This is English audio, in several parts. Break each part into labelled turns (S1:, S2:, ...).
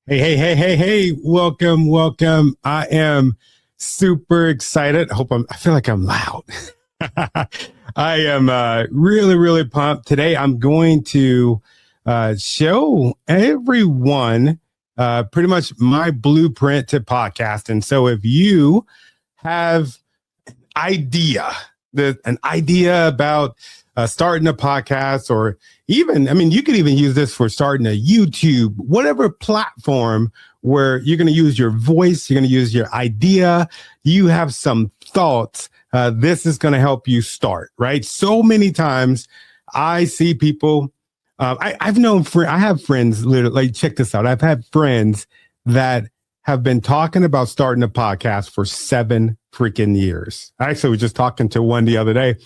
S1: Hey. Welcome. I am super excited. I feel like I'm loud. I am really pumped. Today, I'm going to show everyone pretty much my blueprint to podcast. And so if you have idea, an idea about starting a podcast, or even, you could even use this for starting a YouTube, whatever platform where you're going to use your voice, you're going to use your idea, you have some thoughts. This is going to help you start, right? So many times I see people, I have friends, literally, like, check this out. I've had friends that have been talking about starting a podcast for 7 freaking years. I actually was just talking to one the other day.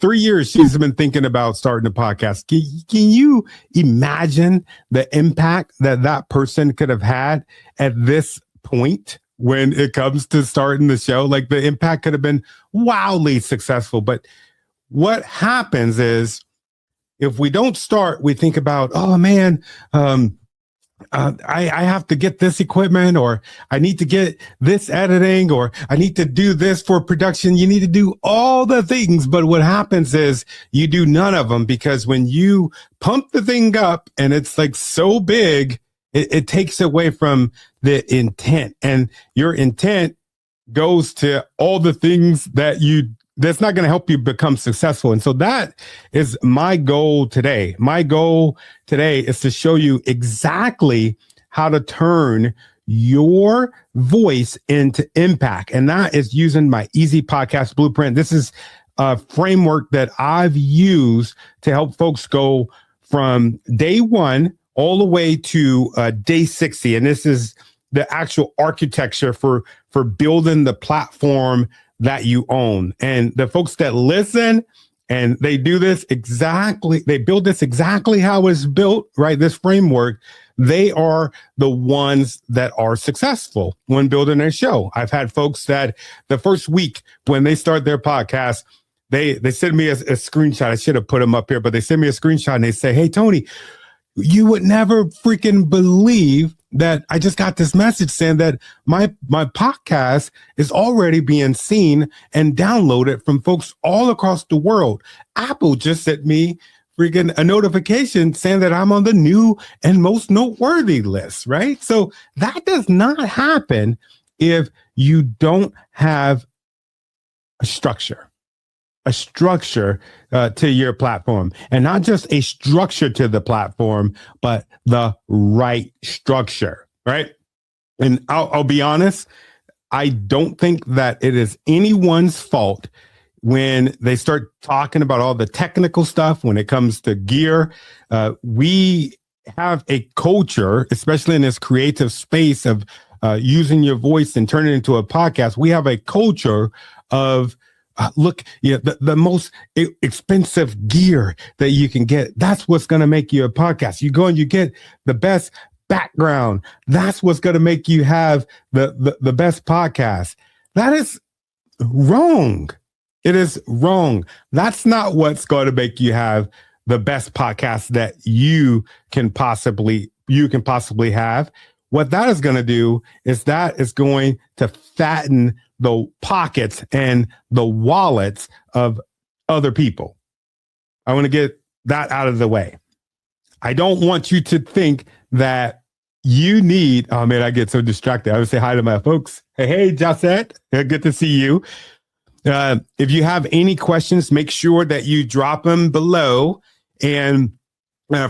S1: 3 years she's been thinking about starting a podcast. Can you imagine the impact that person could have had at this point when it comes to starting the show? Like, the impact could have been wildly successful. But what happens is, if we don't start, we think about, oh man, I have to get this equipment, or I need to get this editing, or I need to do this for production. You need to do all the things. But what happens is you do none of them, because when you pump the thing up and it's like so big, it takes away from the intent, and your intent goes to all the things that's not going to help you become successful. And so that is my goal today. My goal today is to show you exactly how to turn your voice into impact. And that is using my Easy Podcast Blueprint. This is a framework that I've used to help folks go from day 1 all the way to day 60. And this is the actual architecture for building the platform that you own. And the folks that listen and they do this exactly, they build this exactly how it's built, right? This framework, they are the ones that are successful when building their show. I've had folks that the first week when they start their podcast, they send me a screenshot. I should have put them up here, but they send me a screenshot and they say, "Hey, Tony, you would never freaking believe that I just got this message saying that my podcast is already being seen and downloaded from folks all across the world. Apple just sent me freaking a notification saying that I'm on the new and most noteworthy list," right? So that does not happen if you don't have a structure to your platform, and not just a structure to the platform, but the right structure, right? And I'll be honest, I don't think that it is anyone's fault when they start talking about all the technical stuff when it comes to gear. We have a culture, especially in this creative space of using your voice and turning it into a podcast. We have a culture of the most expensive gear that you can get. That's what's going to make you a podcast. You go and you get the best background. That's what's going to make you have the best podcast. That is wrong. It is wrong. That's not what's going to make you have the best podcast that you can possibly have. What that is going to do is that is going to fatten the pockets and the wallets of other people. I want to get that out of the way. I don't want you to think that you need, oh man, I get so distracted. I would say hi to my folks. Hey, Josette, good to see you. If you have any questions, make sure that you drop them below. And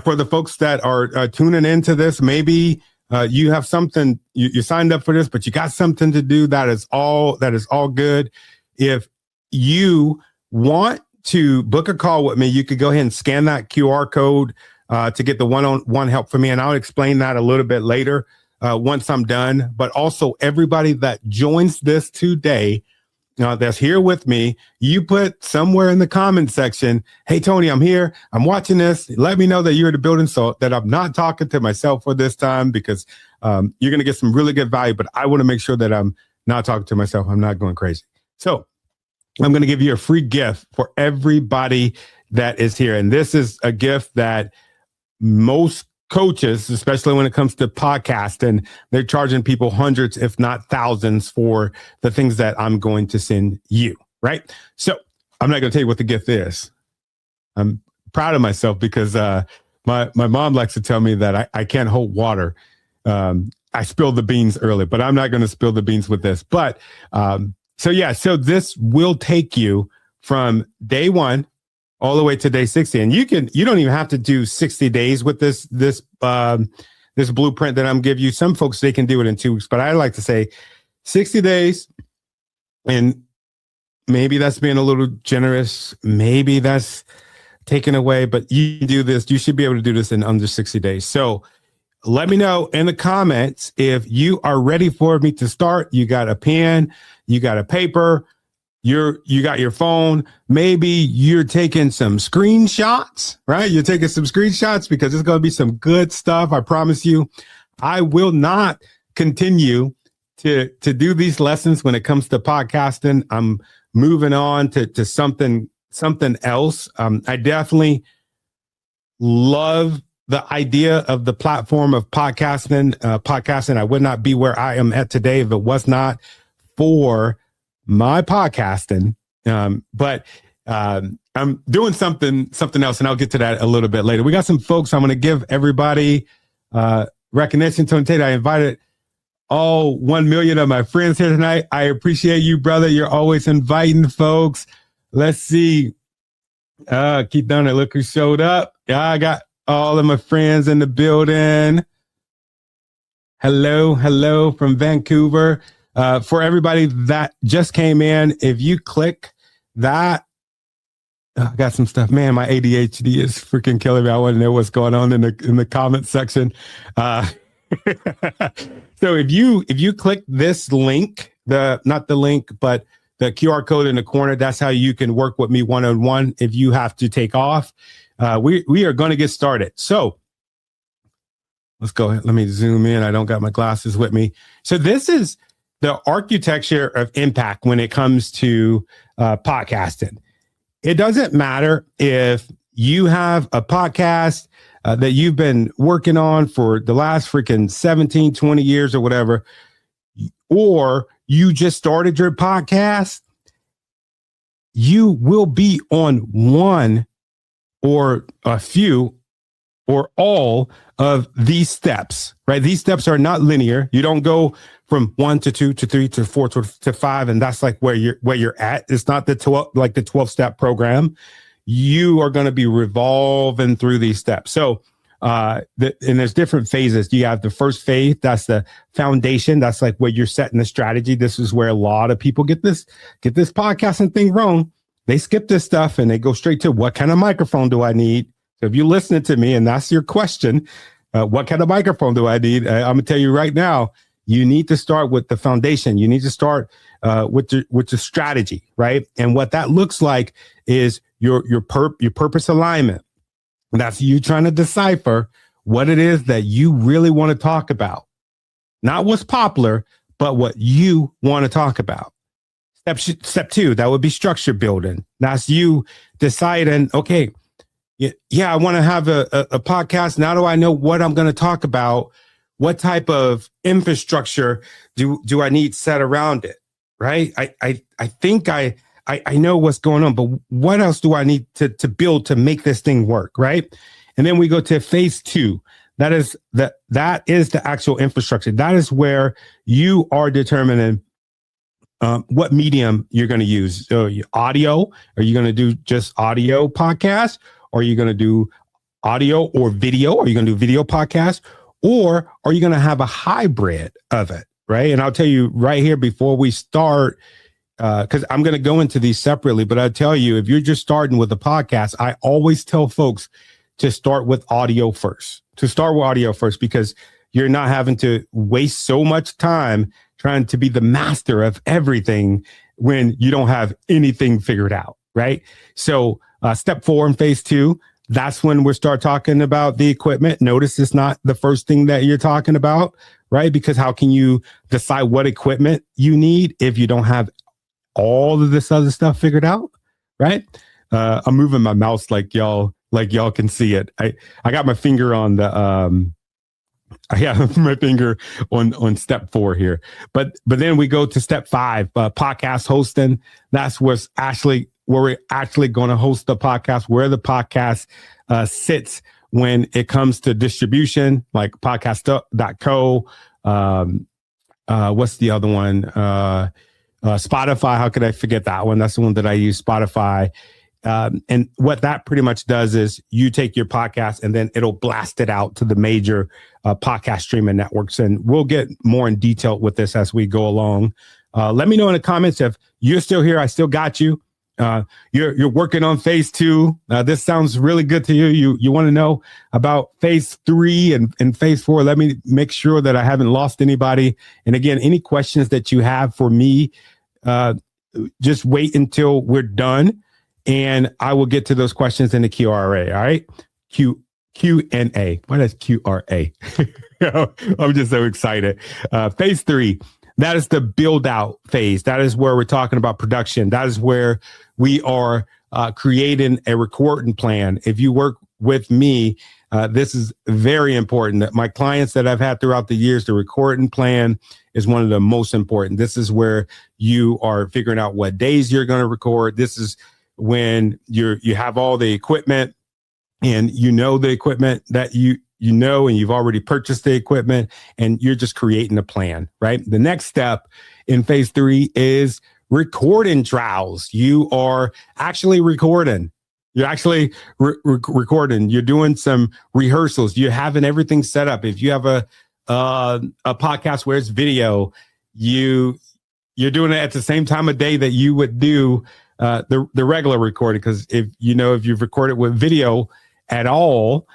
S1: for the folks that are tuning into this, maybe you have something, you signed up for this, but you got something to do. That is all good. If you want to book a call with me, you could go ahead and scan that QR code to get the one-on-one help from me. And I'll explain that a little bit later once I'm done. But also, everybody that joins this today, that's here with me, you put somewhere in the comment section, "Hey, Tony, I'm here. I'm watching this. Let me know that you're in the building so that I'm not talking to myself for this time," because you're going to get some really good value. But I want to make sure that I'm not talking to myself. I'm not going crazy. So I'm going to give you a free gift for everybody that is here. And this is a gift that most coaches, especially when it comes to podcasting, they're charging people hundreds, if not thousands, for the things that I'm going to send you, right? So I'm not going to tell you what the gift is. I'm proud of myself because my mom likes to tell me that I can't hold water. I spilled the beans early, but I'm not going to spill the beans with this. But so this will take you from day one all the way to day 60. And you don't even have to do 60 days with this blueprint that I'm giving you. Some folks, they can do it in 2 weeks, but I like to say 60 days. And maybe that's being a little generous. Maybe that's taken away, but you can do this. You should be able to do this in under 60 days. So let me know in the comments if you are ready for me to start. You got a pen, you got a paper, you got your phone. Maybe you're taking some screenshots, right? You're taking some screenshots because it's going to be some good stuff. I promise you, I will not continue to do these lessons when it comes to podcasting. I'm moving on to something else. I definitely love the idea of the platform of podcasting. I would not be where I am at today if it was not for my podcasting. But I'm doing something else, and I'll get to that a little bit later. We got some folks. I'm going to give everybody recognition. Tony Tate, I invited all 1 million of my friends here tonight. I appreciate you, brother. You're always inviting folks. Let's see. Keith Dunner, look who showed up. Yeah, I got all of my friends in the building. Hello from Vancouver. For everybody that just came in, if you click that, I got some stuff. Man, my ADHD is freaking killing me. I want to know what's going on in the comment section. So if you click this link, not the link, but the QR code in the corner, that's how you can work with me one-on-one if you have to take off. We are going to get started. So let's go ahead. Let me zoom in. I don't got my glasses with me. So this is the architecture of impact when it comes to podcasting. It doesn't matter if you have a podcast that you've been working on for the last freaking 17, 20 years or whatever, or you just started your podcast. You will be on one or a few or all of these steps, right? These steps are not linear. You don't go from 1 to 2 to 3 to 4 to 5, and that's like where you're at. It's not the 12-step program. You are going to be revolving through these steps. So, and there's different phases. You have the first phase, that's the foundation. That's like where you're setting the strategy. This is where a lot of people get this podcasting thing wrong. They skip this stuff and they go straight to, what kind of microphone do I need? So if you're listening to me and that's your question, what kind of microphone do I need? I'm gonna tell you right now, you need to start with the foundation. You need to start with the strategy, right? And what that looks like is your purpose alignment. That's you trying to decipher what it is that you really want to talk about. Not what's popular, but what you want to talk about. Step 2, that would be structure building. That's you deciding, okay, yeah, I want to have a podcast. Now do I know what I'm going to talk about? What type of infrastructure do I need set around it? Right? I think I know what's going on, but what else do I need to build to make this thing work? Right? And then we go to phase 2. That is the actual infrastructure. That is where you are determining what medium you're going to use. So audio, are you going to do just audio podcast? Or are you going to do audio or video? Are you going to do video podcast? Or are you going to have a hybrid of it? Right. And I'll tell you right here before we start, because I'm going to go into these separately, but I'll tell you, if you're just starting with a podcast, I always tell folks to start with audio first, because you're not having to waste so much time trying to be the master of everything when you don't have anything figured out. Right. So step 4 in phase 2, that's when we start talking about the equipment. Notice it's not the first thing that you're talking about, right? Because how can you decide what equipment you need if you don't have all of this other stuff figured out, right? I'm moving my mouse like y'all like y'all can see it. I got my finger on the I have my finger on step 4 here, but then we go to step 5, podcast hosting. That's where we're actually going to host the podcast, where the podcast sits when it comes to distribution, like podcast.co. What's the other one? Spotify. How could I forget that one? That's the one that I use, Spotify. And what that pretty much does is you take your podcast and then it'll blast it out to the major podcast streaming networks. And we'll get more in detail with this as we go along. Let me know in the comments if you're still here. I still got you. You're working on phase 2. This sounds really good to you. You want to know about phase 3 and phase 4. Let me make sure that I haven't lost anybody. And again, any questions that you have for me, just wait until we're done. And I will get to those questions in the QRA. All right. Q&A. What is QRA? I'm just so excited. Phase 3, that is the build out phase. That is where we're talking about production. That is where we are creating a recording plan. If you work with me, this is very important. That my clients that I've had throughout the years, the recording plan is one of the most important. This is where you are figuring out what days you're going to record. This is when you have all the equipment and you know the equipment that you know, and you've already purchased the equipment and you're just creating a plan, right? The next step in phase 3 is recording trials. You are actually recording. You're actually recording. You're doing some rehearsals. You're having everything set up. If you have a podcast where it's video, you're doing it at the same time of day that you would do the regular recording, because if you've recorded with video at all,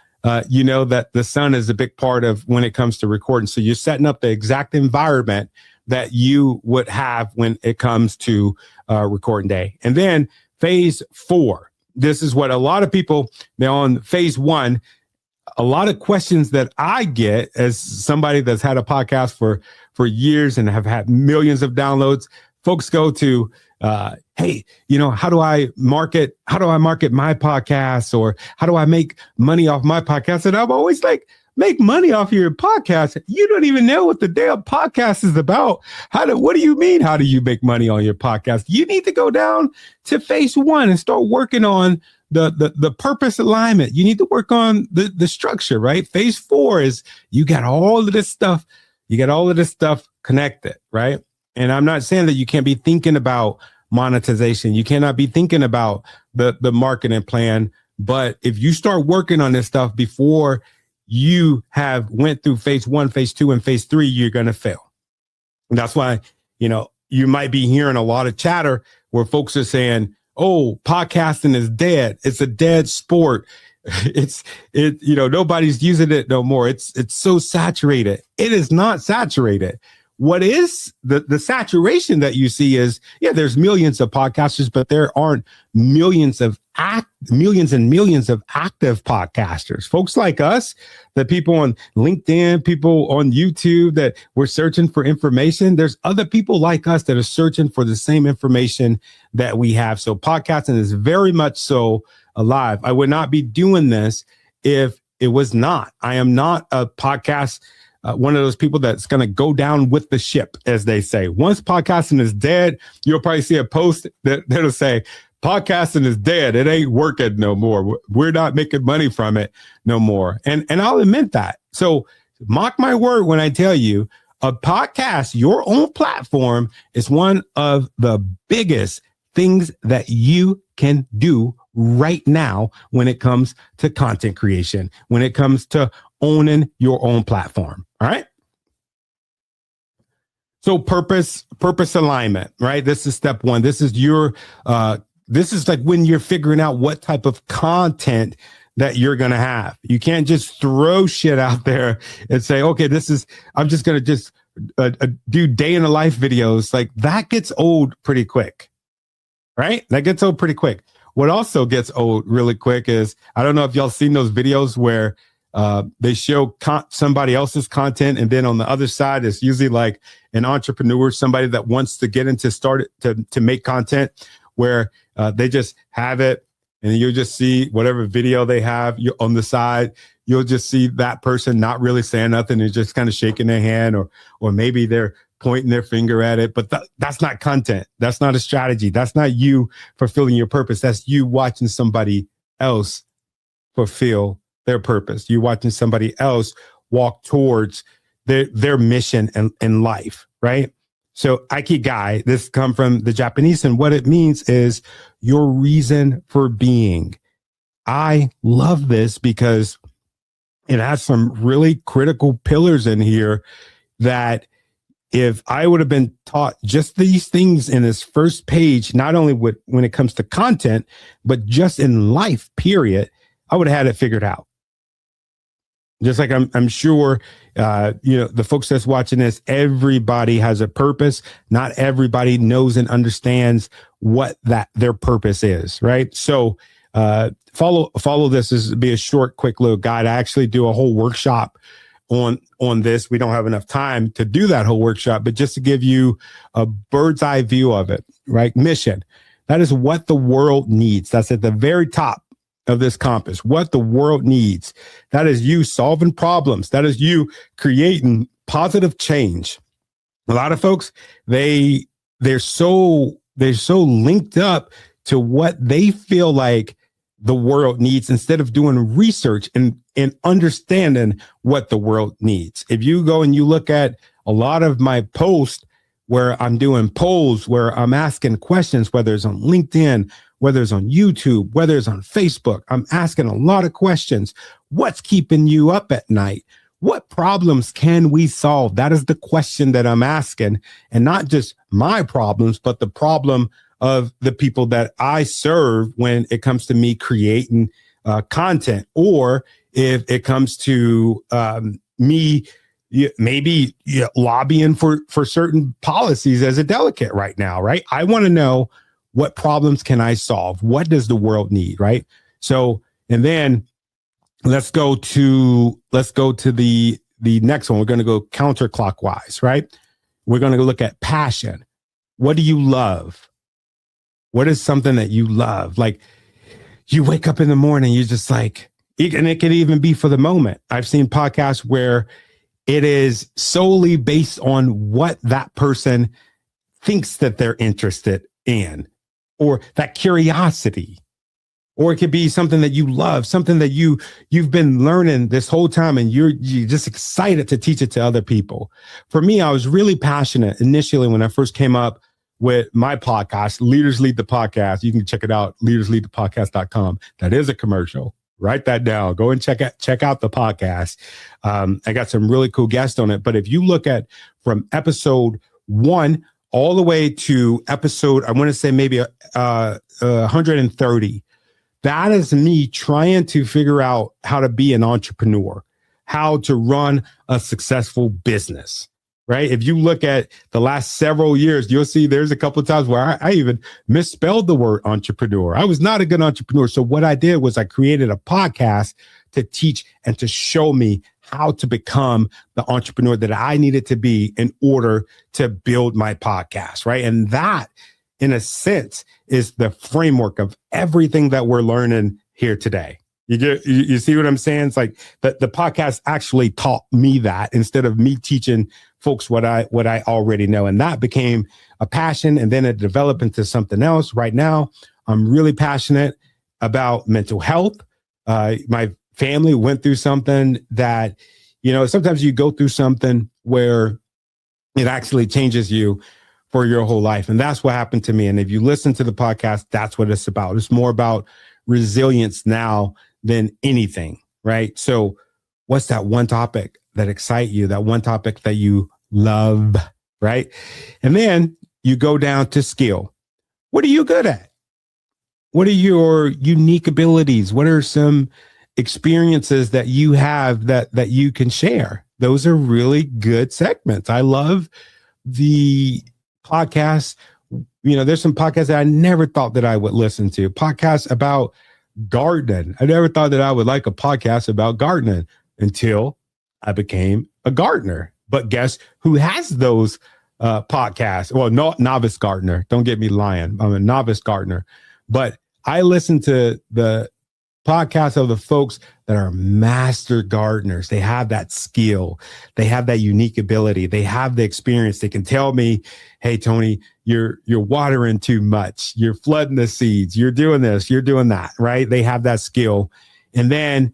S1: you know that the sun is a big part of when it comes to recording. So you're setting up the exact environment that you would have when it comes to recording day. And then phase 4, this is what a lot of people, they're on phase 1. A lot of questions that I get as somebody that's had a podcast for years and have had millions of downloads, folks go to, hey, how do I market my podcast, or how do I make money off my podcast? And I'm always like, make money off your podcast? You don't even know what the damn podcast is about. What do you mean? How do you make money on your podcast? You need to go down to phase 1 and start working on the purpose alignment. You need to work on the structure, right? Phase 4 is you got all of this stuff. You got all of this stuff connected, right? And I'm not saying that you can't be thinking about monetization. You cannot be thinking about the marketing plan. But if you start working on this stuff before you have went through phase 1, phase 2, and phase 3, you're going to fail. And that's why, you might be hearing a lot of chatter where folks are saying, oh, podcasting is dead. It's a dead sport. Nobody's using it no more. It's so saturated. It is not saturated. What is the saturation that you see is, there's millions of podcasters, but there aren't millions and millions of active podcasters. Folks like us, the people on LinkedIn, people on YouTube that we're searching for information. There's other people like us that are searching for the same information that we have. So podcasting is very much so alive. I would not be doing this if it was not. I am not a podcast one of those people that's going to go down with the ship, as they say. Once podcasting is dead, you'll probably see a post that'll say, podcasting is dead. It ain't working no more. We're not making money from it no more. And I'll admit that. So mark my word when I tell you, a podcast, your own platform, is one of the biggest things that you can do right now when it comes to content creation, when it comes to owning your own platform. All right. So purpose alignment, right? This is step 1. This is this is like when you're figuring out what type of content that you're going to have. You can't just throw shit out there and say, okay, I'm just going to do day in the life videos. Like, that gets old pretty quick, right? That gets old pretty quick. What also gets old really quick is, I don't know if y'all seen those videos where they show somebody else's content, and then on the other side is usually like an entrepreneur, somebody that wants to get into to make content, where they just have it and you'll just see whatever video they have on the side. You'll just see that person not really saying nothing and just kind of shaking their hand, or maybe they're pointing their finger at it. But that's not content. That's not a strategy. That's not you fulfilling your purpose. That's you watching somebody else fulfill their purpose. You watching somebody else walk towards their mission in life, right? So Ikigai, this come from the Japanese, and what it means is your reason for being. I love this because it has some really critical pillars in here that if I would have been taught just these things in this first page, not only when it comes to content, but just in life, period, I would have had it figured out. Just like I'm sure, the folks that's watching this, everybody has a purpose. Not everybody knows and understands what their purpose is, right? So follow this. This will be a short, quick little guide. I actually do a whole workshop on this. We don't have enough time to do that whole workshop, but just to give you a bird's eye view of it, right? Mission. That is what the world needs. That's at the very top of this compass, what the world needs. That is you solving problems. That is you creating positive change. A lot of folks, they're so linked up to what they feel like the world needs instead of doing research and understanding what the world needs. If you go and you look at a lot of my posts where I'm doing polls, where I'm asking questions, whether it's on LinkedIn, whether it's on YouTube, whether it's on Facebook, I'm asking a lot of questions. What's keeping you up at night? What problems can we solve? That is the question that I'm asking. And not just my problems, but the problem of the people that I serve when it comes to me creating content, or if it comes to me maybe lobbying for certain policies as a delegate right now, right? I want to know, what problems can I solve? What does the world need, right? So, and then let's go to the next one. We're going to go counterclockwise, right? We're going to look at passion. What do you love? What is something that you love? Like, you wake up in the morning, you're just like, and it can even be for the moment. I've seen podcasts where it is solely based on what that person thinks that they're interested in, or that curiosity. Or it could be something that you love, something that you've been learning this whole time, and you're just excited to teach it to other people. For me, I was really passionate initially when I first came up with my podcast, Leaders Lead the Podcast. You can check it out, leadersleadthepodcast.com. That is a commercial. Write that down. Go and check out the podcast. I got some really cool guests on it. But if you look at from episode 1 all the way to episode, I want to say maybe 130, that is me trying to figure out how to be an entrepreneur, how to run a successful business, right? If you look at the last several years, you'll see there's a couple of times where I even misspelled the word entrepreneur. I was not a good entrepreneur. So what I did was I created a podcast to teach and to show me how to become the entrepreneur that I needed to be in order to build my podcast, right? And that, in a sense, is the framework of everything that we're learning here today. You see what I'm saying? It's like the podcast actually taught me that instead of me teaching folks what I already know. And that became a passion, and then it developed into something else. Right now, I'm really passionate about mental health. My family went through something that, sometimes you go through something where it actually changes you for your whole life. And that's what happened to me. And if you listen to the podcast, that's what it's about. It's more about resilience now than anything, right? So what's that one topic that excites you, that one topic that you love, right? And then you go down to skill. What are you good at? What are your unique abilities? What are some experiences that you have that you can share? Those are really good segments. I love the podcasts. There's some podcasts that I never thought that I would listen to. Podcasts about gardening. I never thought that I would like a podcast about gardening until I became a gardener. But guess who has those podcasts? Well, no, novice gardener. Don't get me lying. I'm a novice gardener. But I listen to the podcasts of the folks that are master gardeners. They have that skill. They have that unique ability. They have the experience. They can tell me, hey, Tony, you're watering too much. You're flooding the seeds. You're doing this. You're doing that, right? They have that skill. And then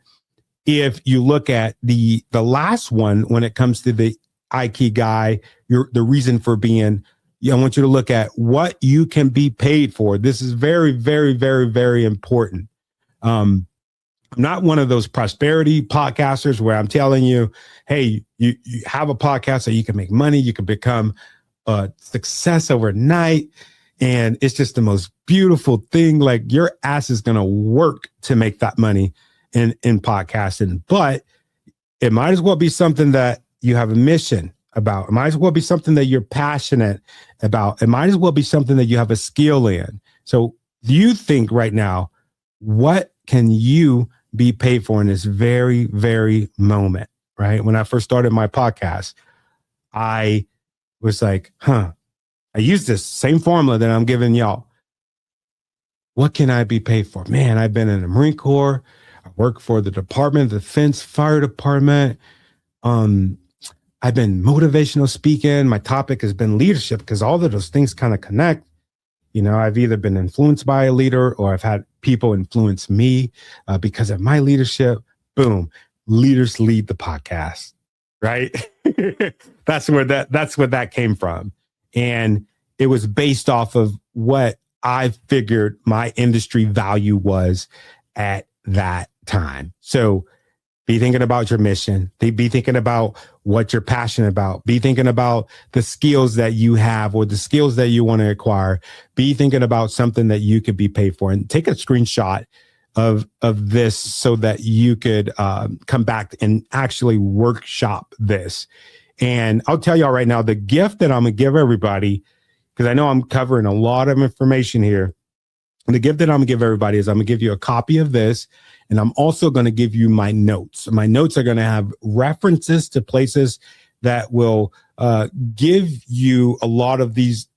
S1: if you look at the last one, when it comes to the Ikigai, the reason for being, I want you to look at what you can be paid for. This is very, very, very, very important. I'm not one of those prosperity podcasters where I'm telling you, hey, you have a podcast so you can make money, you can become a success overnight. And it's just the most beautiful thing. Like your ass is going to work to make that money in podcasting, but it might as well be something that you have a mission about. It might as well be something that you're passionate about. It might as well be something that you have a skill in. So do you think right now, what can you be paid for in this very, very moment, right? When I first started my podcast, I was like, I use this same formula that I'm giving y'all. What can I be paid for? Man, I've been in the Marine Corps. I work for the Department of Defense Fire Department. I've been motivational speaking. My topic has been leadership because all of those things kind of connect. You know, I've either been influenced by a leader or I've had people influence me because of my leadership. Boom. Leaders lead the podcast, right? That's where that came from. And it was based off of what I figured my industry value was at that time. So be thinking about your mission. Be thinking about what you're passionate about. Be thinking about the skills that you have or the skills that you want to acquire. Be thinking about something that you could be paid for, and take a screenshot of this so that you could come back and actually workshop this. And I'll tell y'all right now, the gift that I'm going to give everybody, because I know I'm covering a lot of information here. And the gift that I'm going to give everybody is I'm going to give you a copy of this. And I'm also going to give you my notes. My notes are going to have references to places that will give you a lot of these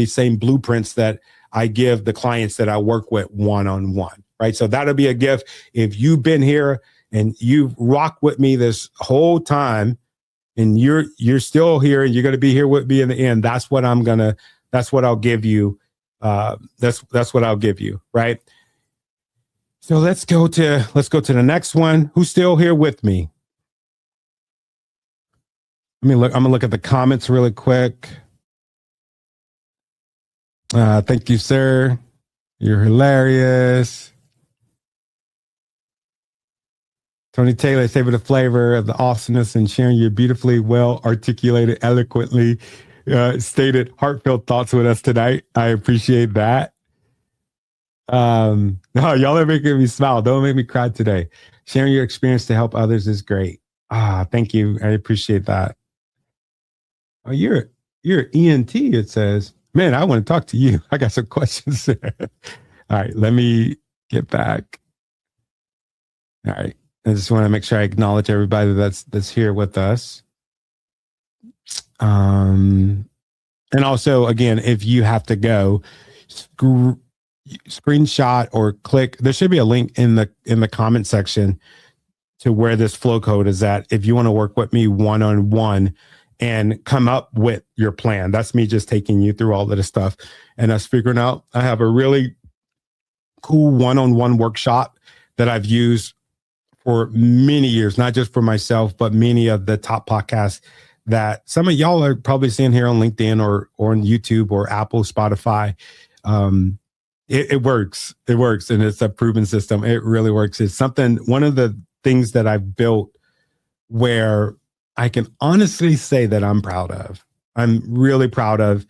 S1: same blueprints that I give the clients that I work with one-on-one, right? So that'll be a gift. If you've been here and you've rocked with me this whole time and you're still here and you're going to be here with me in the end, that's what I'll give you. That's what I'll give you, right? So let's go to the next one. Who's still here with me? I'm gonna look at the comments really quick. Thank you, sir. You're hilarious. Tony Taylor, savor the flavor of the awesomeness and sharing your beautifully well articulated, eloquently stated, heartfelt thoughts with us tonight. I appreciate that. No, y'all are making me smile. Don't make me cry today. Sharing your experience to help others is great. Thank you. I appreciate that. Oh, you're ENT, it says. Man, I want to talk to you. I got some questions there. All right, let me get back. All right. I just want to make sure I acknowledge everybody that's here with us. And also, again, if you have to go, screenshot or click. There should be a link in the comment section to where this flow code is at. If you want to work with me one-on-one and come up with your plan, that's me just taking you through all of this stuff and us figuring out. I have a really cool one-on-one workshop that I've used for many years, not just for myself, but many of the top podcasts that some of y'all are probably seeing here on LinkedIn or on YouTube or Apple, Spotify. It works. It works. And it's a proven system. It really works. It's one of the things that I've built where I can honestly say that I'm proud of. I'm really proud of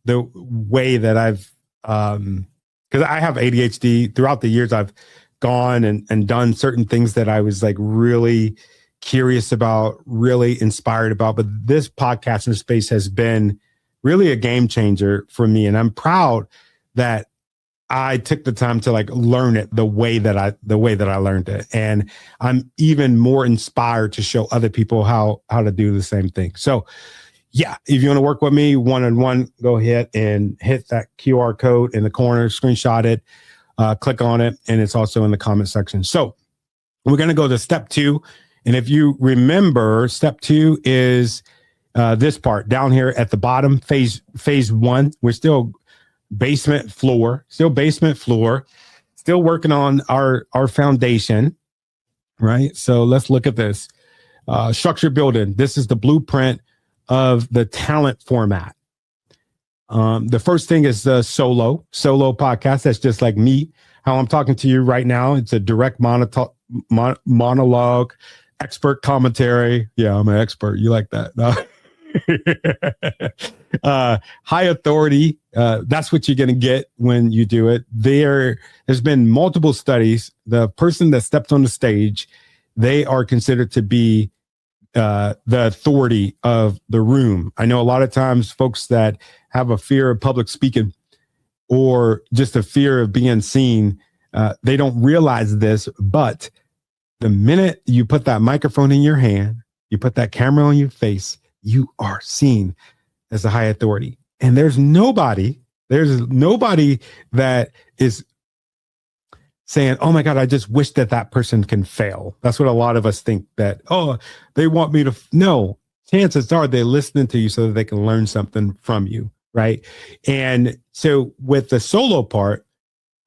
S1: the way that I've, because I have ADHD. Throughout the years, I've gone and done certain things that I was like really curious about, really inspired about. But this podcasting space has been really a game changer for me. And I'm proud that I took the time to like learn it the way that I learned it. And I'm even more inspired to show other people how to do the same thing. So yeah, if you want to work with me one-on-one, go ahead and hit that QR code in the corner, screenshot it. click on it, and it's also in the comment section. So we're going to go to step 2. And if you remember, step 2 is this part down here at the bottom, phase 1. We're still basement floor, still working on our foundation, right? So let's look at this. Structure building. This is the blueprint of the talent format. The first thing is the solo podcast. That's just like me, how I'm talking to you right now. It's a direct monologue, expert commentary. Yeah, I'm an expert. You like that? No. High authority. That's what you're going to get when you do it. There's been multiple studies. The person that stepped on the stage, they are considered to be the authority of the room. I know a lot of times folks that have a fear of public speaking or just a fear of being seen, they don't realize this, but the minute you put that microphone in your hand, you put that camera on your face, you are seen as a high authority. And there's nobody that is saying, oh my God, I just wish that person can fail. That's what a lot of us think, that, oh, they want me to. No, chances are they're listening to you so that they can learn something from you, right? And so with the solo part,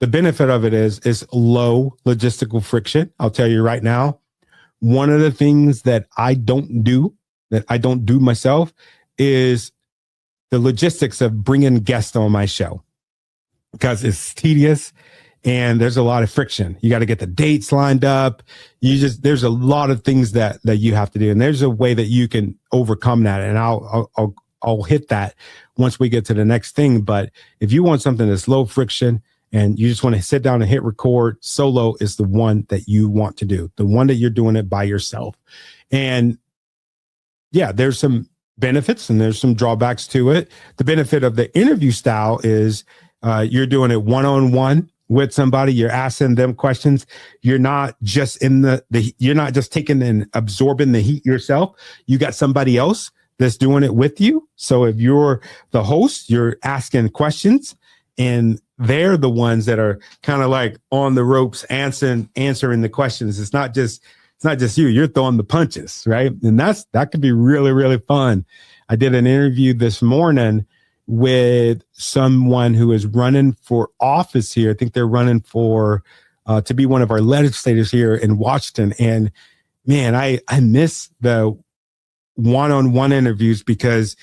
S1: the benefit of it is low logistical friction. I'll tell you right now, one of the things that I don't do myself is the logistics of bringing guests on my show, because it's tedious and there's a lot of friction. You got to get the dates lined up. There's a lot of things that you have to do. And there's a way that you can overcome that. And I'll hit that once we get to the next thing. But if you want something that's low friction and you just want to sit down and hit record, solo is the one that you want to do, the one that you're doing it by yourself. And yeah, there's some benefits and there's some drawbacks to it. The benefit of the interview style is you're doing it one-on-one with somebody. You're asking them questions. You're not just you're not just taking and absorbing the heat yourself. You got somebody else that's doing it with you. So if you're the host, you're asking questions, and they're the ones that are kind of like on the ropes answering the questions. It's not just you. You're throwing the punches, right? And that could be really, really fun. I did an interview this morning with someone who is running for office here. I think they're running for to be one of our legislators here in Washington. And man, I miss the one-on-one interviews because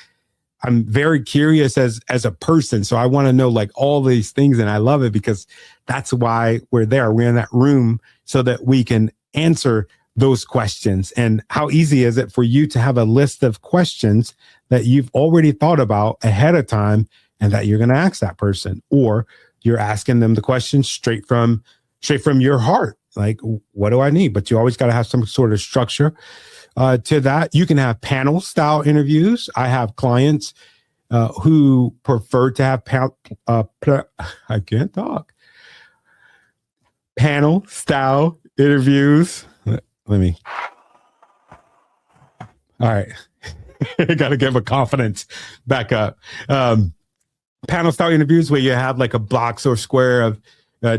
S1: I'm very curious as a person. So I want to know like all these things, and I love it because that's why we're there. We're in that room so that we can answer those questions. And how easy is it for you to have a list of questions that you've already thought about ahead of time and that you're going to ask that person, or you're asking them the question straight from your heart. Like, what do I need? But you always got to have some sort of structure to that. You can have panel style interviews. I have clients who prefer to have I can't talk. Panel style interviews. Let me. All right. I got to give a confidence back up. Panel style interviews where you have like a box or square of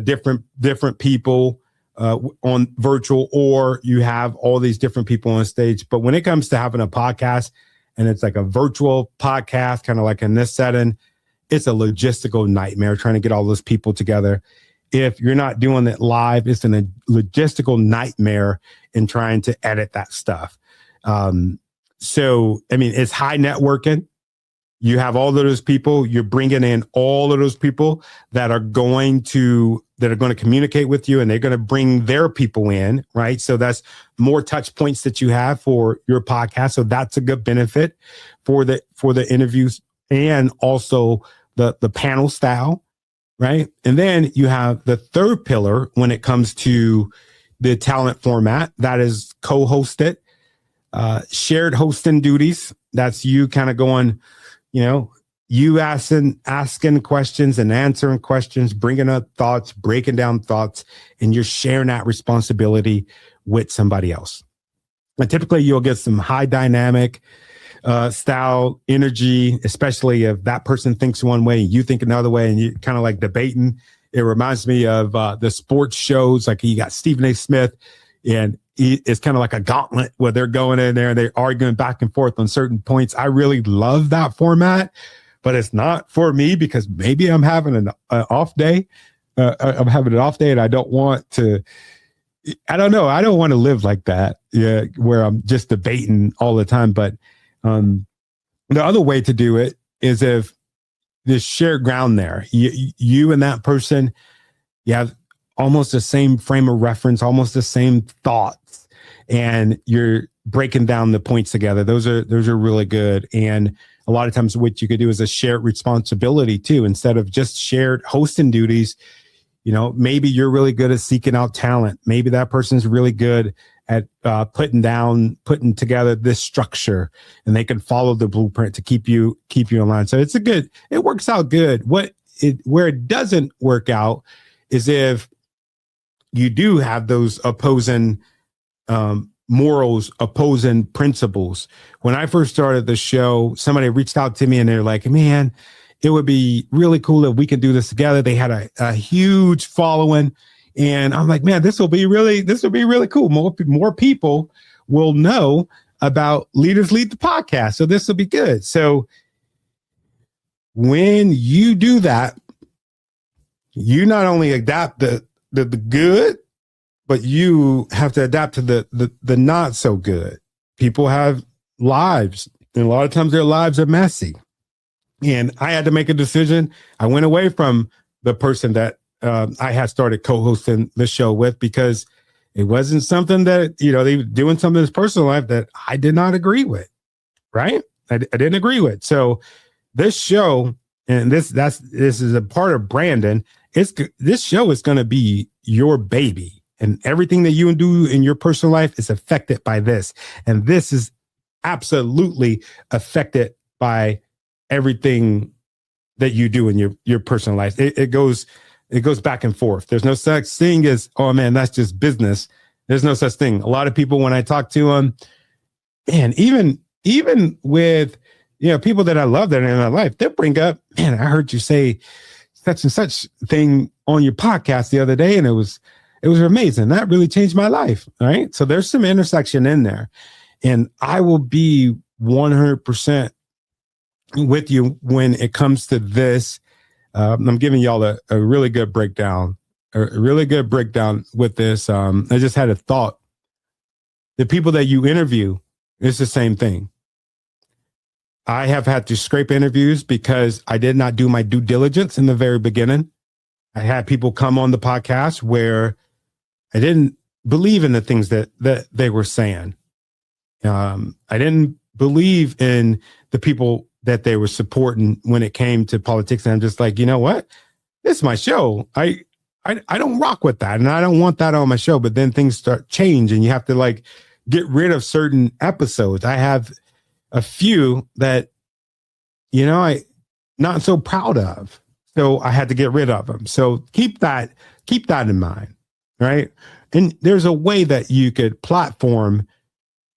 S1: different people on virtual, or you have all these different people on stage. But when it comes to having a podcast and it's like a virtual podcast, kind of like in this setting, it's a logistical nightmare trying to get all those people together. If you're not doing it live, it's a logistical nightmare in trying to edit that stuff. So, I mean, it's high networking. You have all of those people. You're bringing in all of those people that are going to communicate with you, and they're going to bring their people in, right? So that's more touch points that you have for your podcast. So that's a good benefit for the interviews, and also the panel style, right? And then you have the third pillar when it comes to the talent format, that is co-hosted, shared hosting duties. That's you kind of going, you asking questions and answering questions, bringing up thoughts, breaking down thoughts, and you're sharing that responsibility with somebody else. And typically you'll get some high dynamic style energy, especially if that person thinks one way and you think another way, and you're kind of like debating It reminds me of the sports shows. Like you got Stephen A. Smith, and it's kind of like a gauntlet where they're going in there and they're arguing back and forth on certain points. I really love that format, but it's not for me because maybe I'm having an off day. I'm having an off day and I don't want to. I don't know. I don't want to live like that. Yeah, where I'm just debating all the time. But the other way to do it is if there's shared ground there. You and that person, you have almost the same frame of reference, almost the same thoughts, and you're breaking down the points together. Those are really good. And a lot of times, what you could do is a shared responsibility too, instead of just shared hosting duties. You know, maybe you're really good at seeking out talent. Maybe that person's really good at putting together this structure, and they can follow the blueprint to keep you in line. So it works out good. Where it doesn't work out is if you do have those opposing morals, opposing principles. When I first started the show, somebody reached out to me and they're like, man, it would be really cool if we could do this together. They had a huge following. And I'm like, man, this will be really cool. More people will know about Leaders Lead the Podcast. So this will be good. So when you do that, you not only adapt the good, but you have to adapt to the not so good. People have lives, and a lot of times their lives are messy. And I had to make a decision. I went away from the person that I had started co-hosting the show with because it wasn't something that, they were doing something in his personal life that I did not agree with, right? I didn't agree with. So this show, and this is a part of Brandon, this show is going to be your baby. And everything that you do in your personal life is affected by this. And this is absolutely affected by everything that you do in your personal life. It goes back and forth. There's no such thing as, oh man, that's just business. There's no such thing. A lot of people, when I talk to them, man, even with, people that I love that are in my life, they'll bring up, man, I heard you say such and such thing on your podcast the other day, and it was amazing. That really changed my life. Right. So there's some intersection in there, and I will be 100% with you when it comes to this. I'm giving y'all a really good breakdown, with this. I just had a thought. The people that you interview, it's the same thing. I have had to scrape interviews because I did not do my due diligence in the very beginning. I had people come on the podcast where I didn't believe in the things that they were saying. I didn't believe in the people that they were supporting when it came to politics. And I'm just like, you know what? This is my show. I don't rock with that. And I don't want that on my show. But then things start change and you have to get rid of certain episodes. I have a few that, I not so proud of. So I had to get rid of them. So keep that in mind. Right. And there's a way that you could platform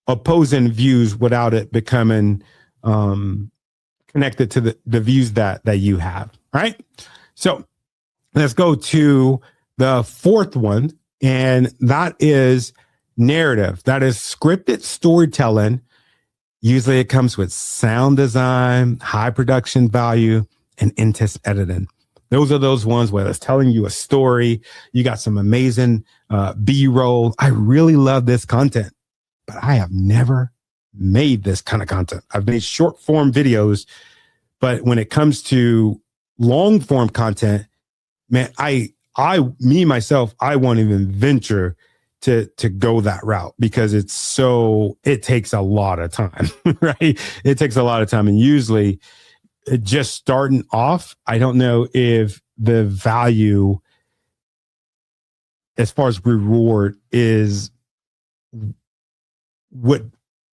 S1: opposing views without it becoming, connected to the views that you have, right? So let's go to the fourth one, and that is narrative. That is scripted storytelling. Usually it comes with sound design, high production value, and in-test editing. Those are those ones where it's telling you a story. You got some amazing B-roll. I really love this content, but I have never made this kind of content. I've made short form videos, but when it comes to long form content, man, I myself, I won't even venture to go that route because it takes a lot of time, right? It takes a lot of time. And usually just starting off, I don't know if the value as far as reward is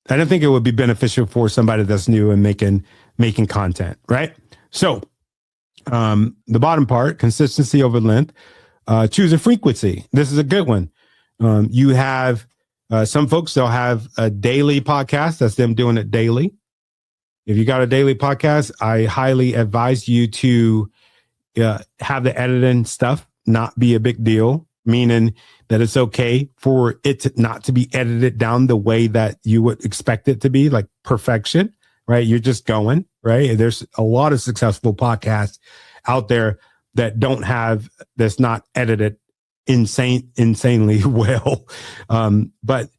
S1: I don't think it would be beneficial for somebody that's new and making content, right? So the bottom part, consistency over length, choose a frequency. This is a good one. You have some folks, they'll have a daily podcast. That's them doing it daily. If you got a daily podcast, I highly advise you to have the editing stuff not be a big deal, meaning that it's okay for it not to be edited down the way that you would expect it to be, like perfection, right? You're just going, right? There's a lot of successful podcasts out there that don't have, that's not edited insanely well. But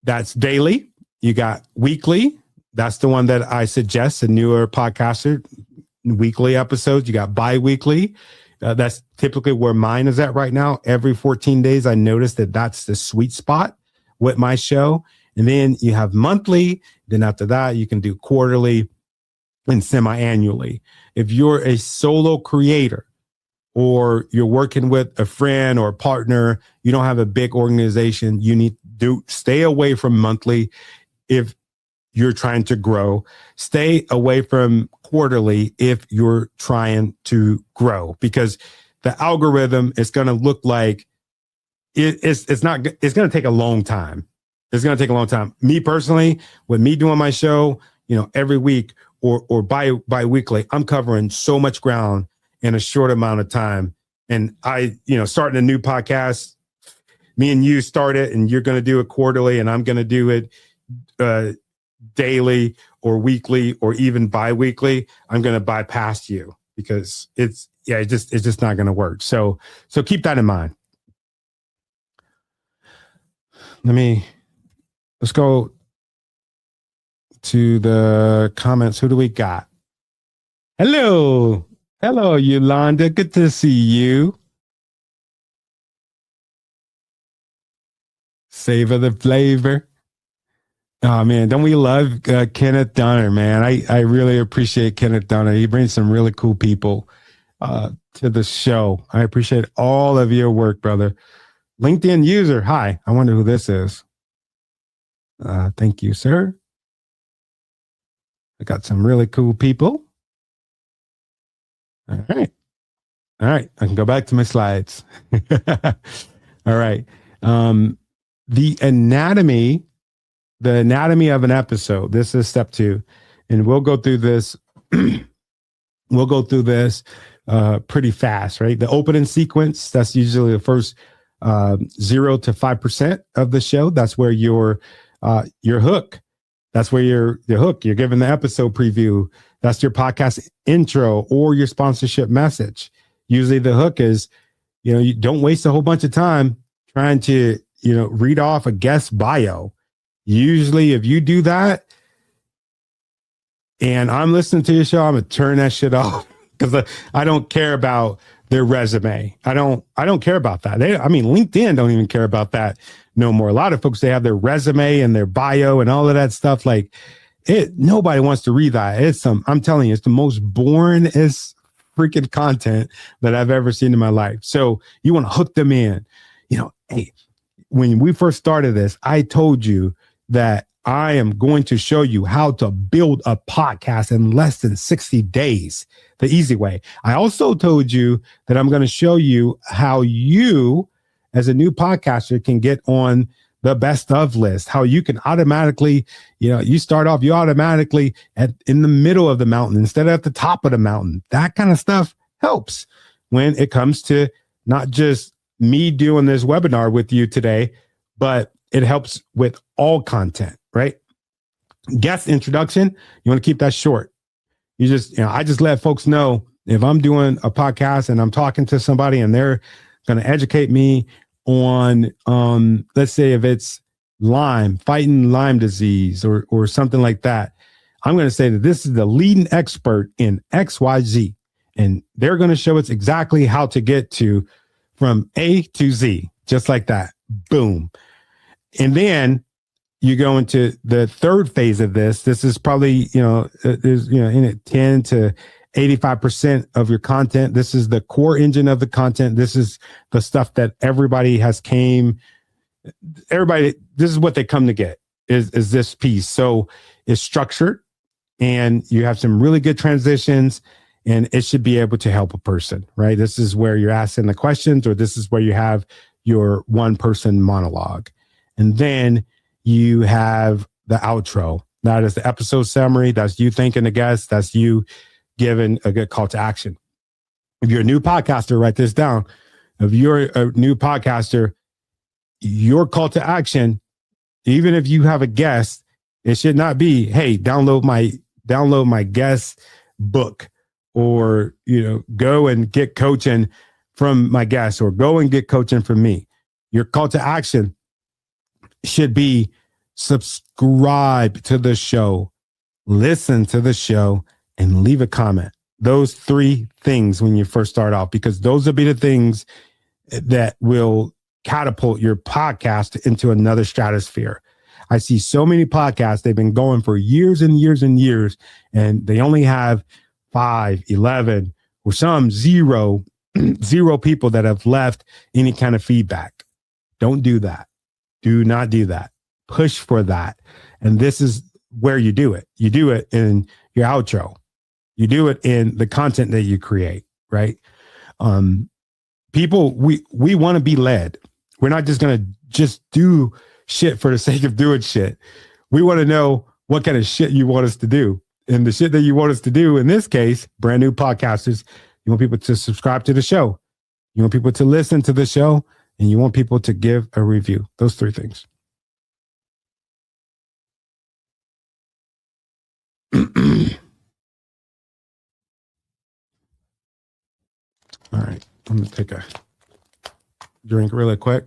S1: that's daily. You got weekly. That's the one that I suggest, a newer podcaster, weekly episodes. You got bi-weekly. That's typically where mine is at right now. Every 14 days, I noticed that that's the sweet spot with my show. And then you have monthly. Then after that, you can do quarterly and semi-annually. If you're a solo creator or you're working with a friend or a partner, you don't have a big organization, you need to stay away from monthly. If you're trying to grow, stay away from quarterly if you're trying to grow, because the algorithm is going to look like it's going to take a long time. It's going to take a long time. Me personally, with me doing my show, every week or bi-weekly, I'm covering so much ground in a short amount of time. And starting a new podcast, me and you start it, and you're going to do it quarterly, and I'm going to do it daily or weekly or even bi-weekly. I'm going to bypass you because it's just not going to work. So keep that in mind. Let's go to the comments. Who do we got? Hello, Yolanda. Good to see you. Savor the flavor. Oh man, don't we love Kenneth Dunner, man? I really appreciate Kenneth Dunner. He brings some really cool people to the show. I appreciate all of your work, brother. LinkedIn user, hi. I wonder who this is. Thank you, sir. I got some really cool people. All right. I can go back to my slides. All right. The anatomy of an episode. This is step 2. And we'll go through this. Pretty fast, right? The opening sequence, that's usually the first 0 to 5% of the show. That's where your hook. That's where your hook. You're giving the episode preview. That's your podcast intro or your sponsorship message. Usually the hook is, you don't waste a whole bunch of time trying to, read off a guest bio. Usually if you do that and I'm listening to your show, I'm going to turn that shit off because I don't care about their resume. I don't care about that. LinkedIn don't even care about that no more. A lot of folks, they have their resume and their bio and all of that stuff. Like nobody wants to read that. I'm telling you, it's the most boringest freaking content that I've ever seen in my life. So you want to hook them in. Hey, when we first started this, I told you that I am going to show you how to build a podcast in less than 60 days, the easy way. I also told you that I'm going to show you how you, as a new podcaster, can get on the best of list, how you can automatically, you start off, you automatically in the middle of the mountain instead of at the top of the mountain. That kind of stuff helps when it comes to not just me doing this webinar with you today, but it helps with all content, right? Guest introduction, you want to keep that short. I just let folks know if I'm doing a podcast and I'm talking to somebody and they're going to educate me on, let's say if it's fighting Lyme disease or something like that, I'm going to say that this is the leading expert in XYZ, and they're going to show us exactly how to get from A to Z, just like that. Boom. And then you go into the third phase of this. This is probably, there's, in it 10 to 85% of your content. This is the core engine of the content. This is the stuff that this is what they come to get is this piece. So it's structured and you have some really good transitions and it should be able to help a person, right? This is where you're asking the questions, or this is where you have your one person monologue. And then you have the outro. That is the episode summary. That's you thanking the guest. That's you giving a good call to action. If you're a new podcaster, write this down. If you're a new podcaster, your call to action, even if you have a guest, it should not be, hey, download my guest book, or, go and get coaching from my guest, or go and get coaching from me. Your call to action should be subscribe to the show, listen to the show, and leave a comment. Those 3 things when you first start off, because those will be the things that will catapult your podcast into another stratosphere. I see so many podcasts, they've been going for years and years and years, and they only have 5, 11, or some zero people that have left any kind of feedback. Don't do that. Do not do that. Push for that. And this is where you do it. You do it in your outro. You do it in the content that you create, right? People, we want to be led. We're not just going to just do shit for the sake of doing shit. We want to know what kind of shit you want us to do. And the shit that you want us to do, in this case, brand new podcasters, you want people to subscribe to the show. You want people to listen to the show, and you want people to give a review. Those 3 things. All right, I'm going to take a drink really quick.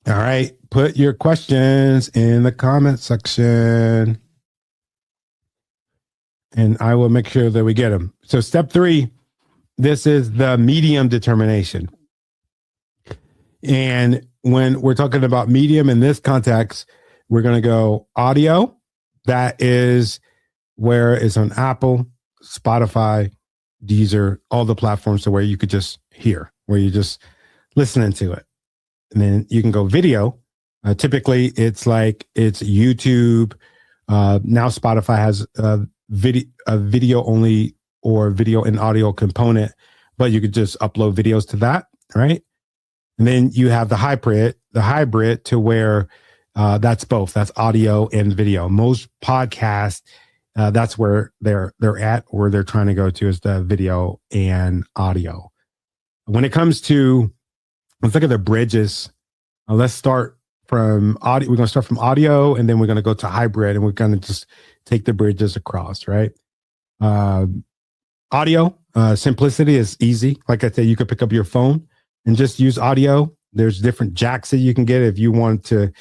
S1: All right, put your questions in the comment section, and I will make sure that we get them. So step 3, this is the medium determination. And when we're talking about medium in this context, we're going to go audio. That is where it's on Apple, Spotify, Deezer, all the platforms, to where you could just hear, where you're just listening to it. And then you can go video. Typically, it's YouTube. Now Spotify has a video only, or video and audio component, but you could just upload videos to that, right? And then you have the hybrid to where that's both. That's audio and video. Most podcasts, that's where they're at, or they're trying to go to, is the video and audio. When it comes to, let's look at the bridges. Let's start from audio. We're going to start from audio, and then we're going to go to hybrid, and we're going to just take the bridges across, right? Audio, simplicity is easy. Like I said, you could pick up your phone and just use audio. There's different jacks that you can get if you want to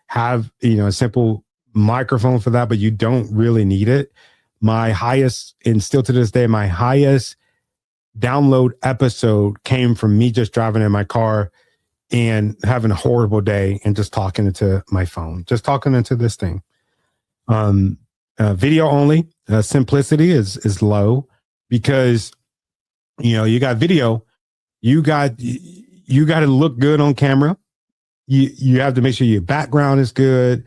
S1: have, a simple microphone for that, but you don't really need it. My highest, and still to this day, my highest download episode came from me just driving in my car and having a horrible day and just talking into my phone, just talking into this thing. Video only, simplicity is low, because, you got video, you got to look good on camera. You have to make sure your background is good.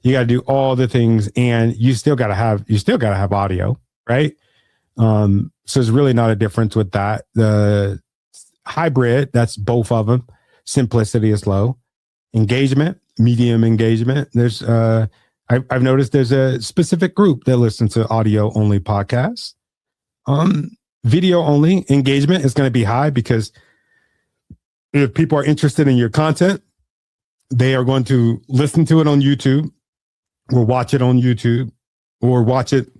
S1: You got to do all the things, and you still got to have audio, right? So there's really not a difference with that. The hybrid, that's both of them. Simplicity is low. Engagement, medium engagement. There's I've noticed there's a specific group that listens to audio only podcasts. Video only engagement is going to be high, because if people are interested in your content, they are going to listen to it on YouTube, or watch it on YouTube, or watch it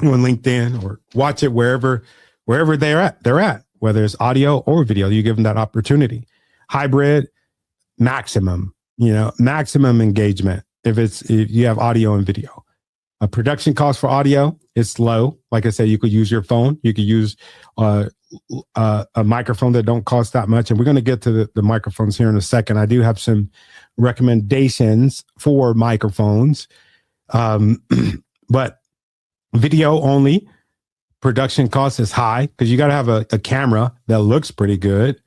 S1: on LinkedIn, or watch it wherever they're at, whether it's audio or video. You give them that opportunity. Hybrid, maximum engagement if you have audio and video. A production cost for audio is low. Like I said, you could use your phone. You could use a microphone that don't cost that much. And we're going to get to the microphones here in a second. I do have some recommendations for microphones. But video only, production cost is high, because you got to have a camera that looks pretty good.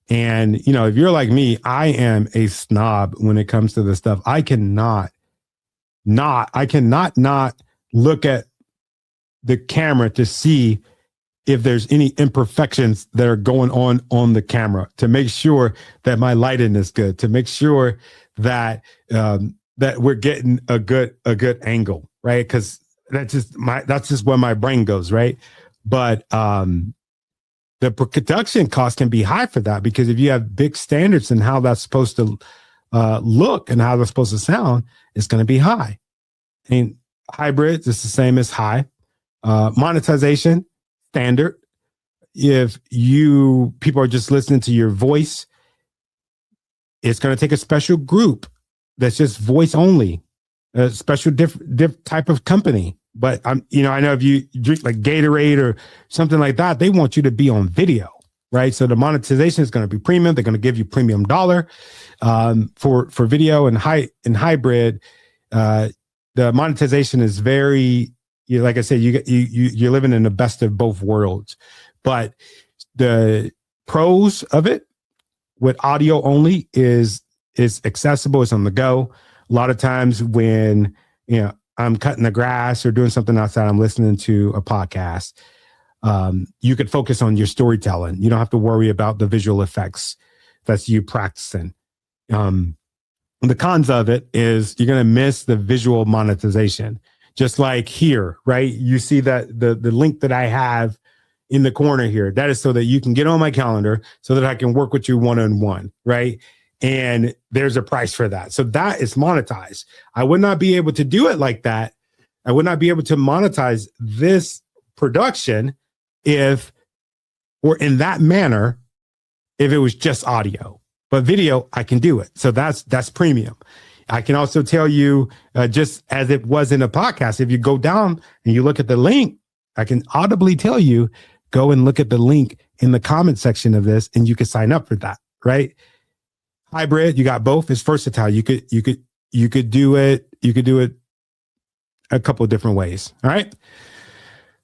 S1: And, if you're like me, I am a snob when it comes to this stuff. I cannot not look at the camera to see if there's any imperfections that are going on the camera, to make sure that my lighting is good, to make sure that that we're getting a good angle, right? Because that's just where my brain goes, right? But the production cost can be high for that, because if you have big standards in how that's supposed to look and how that's supposed to sound, it's going to be high. And hybrids is the same as high. Monetization standard. If people are just listening to your voice, it's going to take a special group that's just voice only, a special different type of company. But I know if you drink like Gatorade or something like that, they want you to be on video, right? So the monetization is going to be premium. They're going to give you premium dollar for video and hybrid. The monetization is very, like I said, you're living in the best of both worlds. But the pros of it with audio only is accessible. It's on the go. A lot of times when I'm cutting the grass or doing something outside, I'm listening to a podcast. You could focus on your storytelling. You don't have to worry about the visual effects. That's you practicing. The cons of it is you're going to miss the visual monetization. Just like here, right? You see that the link that I have in the corner here, that is so that you can get on my calendar so that I can work with you one-on-one, right? And there's a price for that. So that is monetized. I would not be able to do it like that. I would not be able to monetize this production if in that manner, if it was just audio. But video, I can do it. So that's premium. I can also tell you, just as it was in a podcast, if you go down and you look at the link, I can audibly tell you, go and look at the link in the comment section of this, and you can sign up for that, right? Hybrid, you got both. It's versatile. You could do it. You could do it a couple of different ways. All right.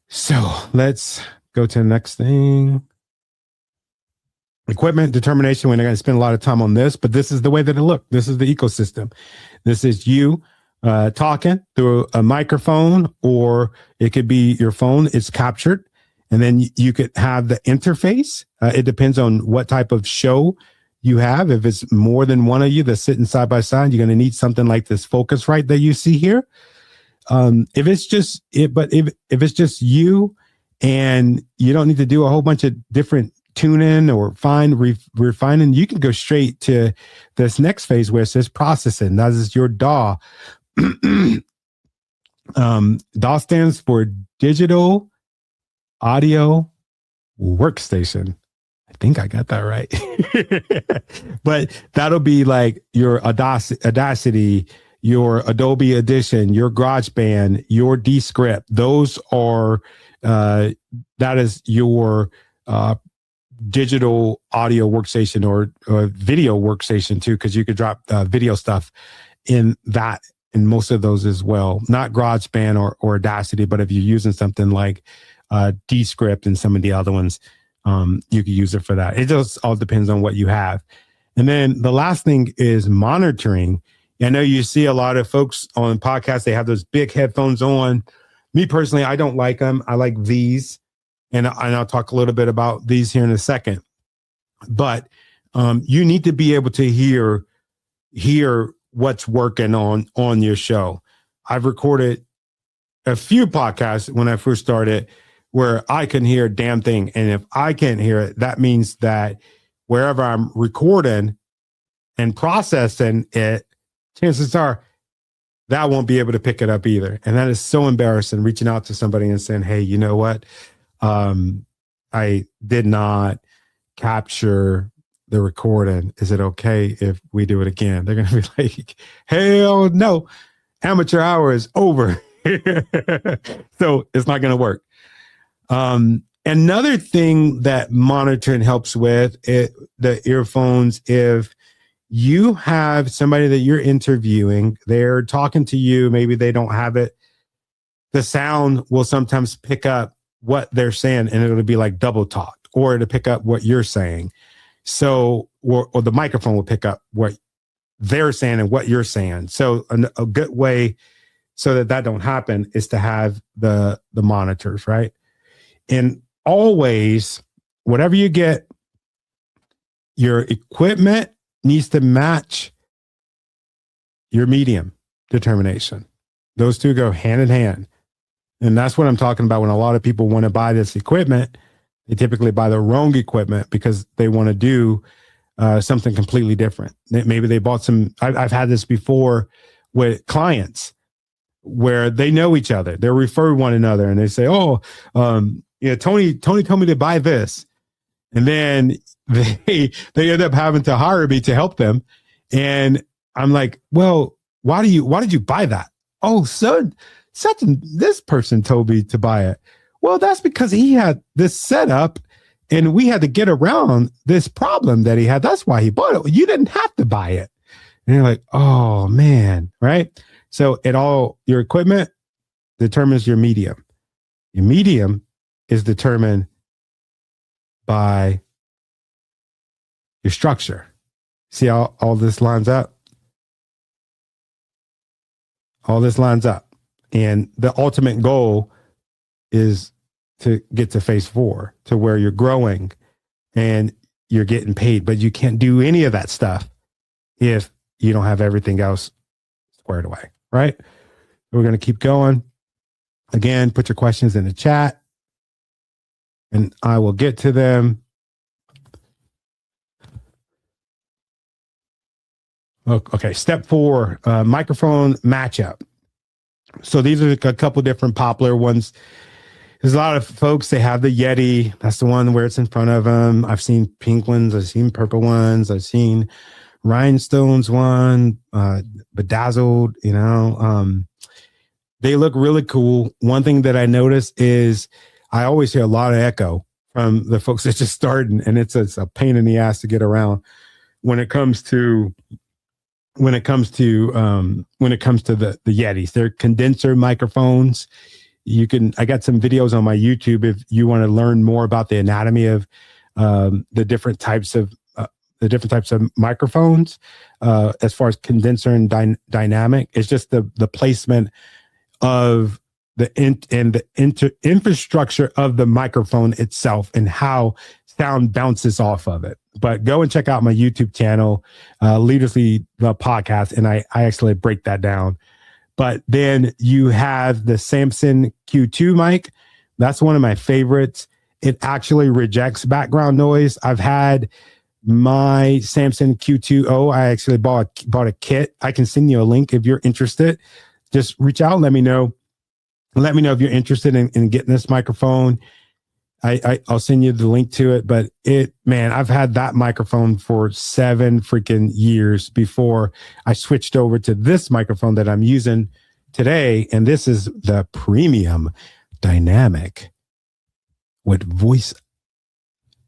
S1: So let's go to the next thing. Equipment determination. We're not going to spend a lot of time on this, but this is the way that it looks. This is the ecosystem. This is you talking through a microphone, or it could be your phone. It's captured. And then you could have the interface. It depends on what type of show you have. If it's more than one of you that's sitting side by side, you're going to need something like this Focusrite that you see here. If it's just if it's just you, and you don't need to do a whole bunch of different tuning or refining, you can go straight to this next phase where it says processing. That is your DAW. DAW stands for Digital Audio Workstation. I think I got that right. But that'll be like your Audacity, your Adobe Audition, your GarageBand, your Descript. Those are, that is your digital audio workstation or video workstation too, because you could drop video stuff in that, in most of those as well. Not GarageBand or Audacity, but if you're using something like Descript and some of the other ones, you could use it for that. It just all depends on what you have. And then the last thing is monitoring. I know you see a lot of folks on podcasts, they have those big headphones on. Me personally, I don't like them. I like these. And I'll talk a little bit about these here in a second. But you need to be able to hear what's working on your show. I've recorded a few podcasts when I first started where I couldn't hear a damn thing. And if I can't hear it, that means that wherever I'm recording and processing it, chances are that won't be able to pick it up either. And that is so embarrassing, reaching out to somebody and saying, hey, you know what? I did not capture the recording. Is it okay if we do it again? They're going to be like, hell no, amateur hour is over. So it's not going to work. Another thing that monitoring helps with the earphones, if you have somebody that you're interviewing, they're talking to you, maybe they don't have it, the sound will sometimes pick up what they're saying, and it'll be like double talked, or to pick up what you're saying. So, or the microphone will pick up what they're saying and what you're saying. So a good way so that don't happen is to have the monitors, right? And always, whatever you get, your equipment needs to match your medium. determination. Those two go hand in hand. And that's what I'm talking about when a lot of people want to buy this equipment. They typically buy the wrong equipment because they want to do something completely different. Maybe they bought some, I've had this before with clients where they know each other. They refer one another and they say, oh, Tony told me to buy this. And then they end up having to hire me to help them. And I'm like, well, why did you buy that? Oh, this person told me to buy it. Well, that's because he had this setup and we had to get around this problem that he had. That's why he bought it. You didn't have to buy it. And you're like, oh man, right? So your equipment determines your medium. Your medium is determined by your structure. See how all this lines up? All this lines up. And the ultimate goal is to get to phase 4, to where you're growing and you're getting paid. But you can't do any of that stuff if you don't have everything else squared away, right? We're going to keep going. Again, put your questions in the chat and I will get to them. Okay, step 4, microphone matchup. So these are a couple different popular ones. There's a lot of folks, they have the Yeti. That's the one where it's in front of them. I've seen pink ones. I've seen purple ones. I've seen rhinestones one, bedazzled, they look really cool. One thing that I notice is I always hear a lot of echo from the folks that just starting, and it's a pain in the ass to get around when it comes to the Yetis. They're condenser microphones. I got some videos on my YouTube if you want to learn more about the anatomy of the different types of microphones as far as condenser and dynamic. It's just the placement of the infrastructure of the microphone itself and how sound bounces off of it. But go and check out my YouTube channel, Leaders Lead the podcast, and I actually break that down. But then you have the Samson Q2 mic. That's one of my favorites. It actually rejects background noise. I've had my Samson Q2O. I actually bought a kit. I can send you a link if you're interested. Just reach out and let me know. Let me know if you're interested in getting this microphone. I'll send you the link to it. But I've had that microphone for 7 freaking years before I switched over to this microphone that I'm using today. And this is the premium dynamic with voice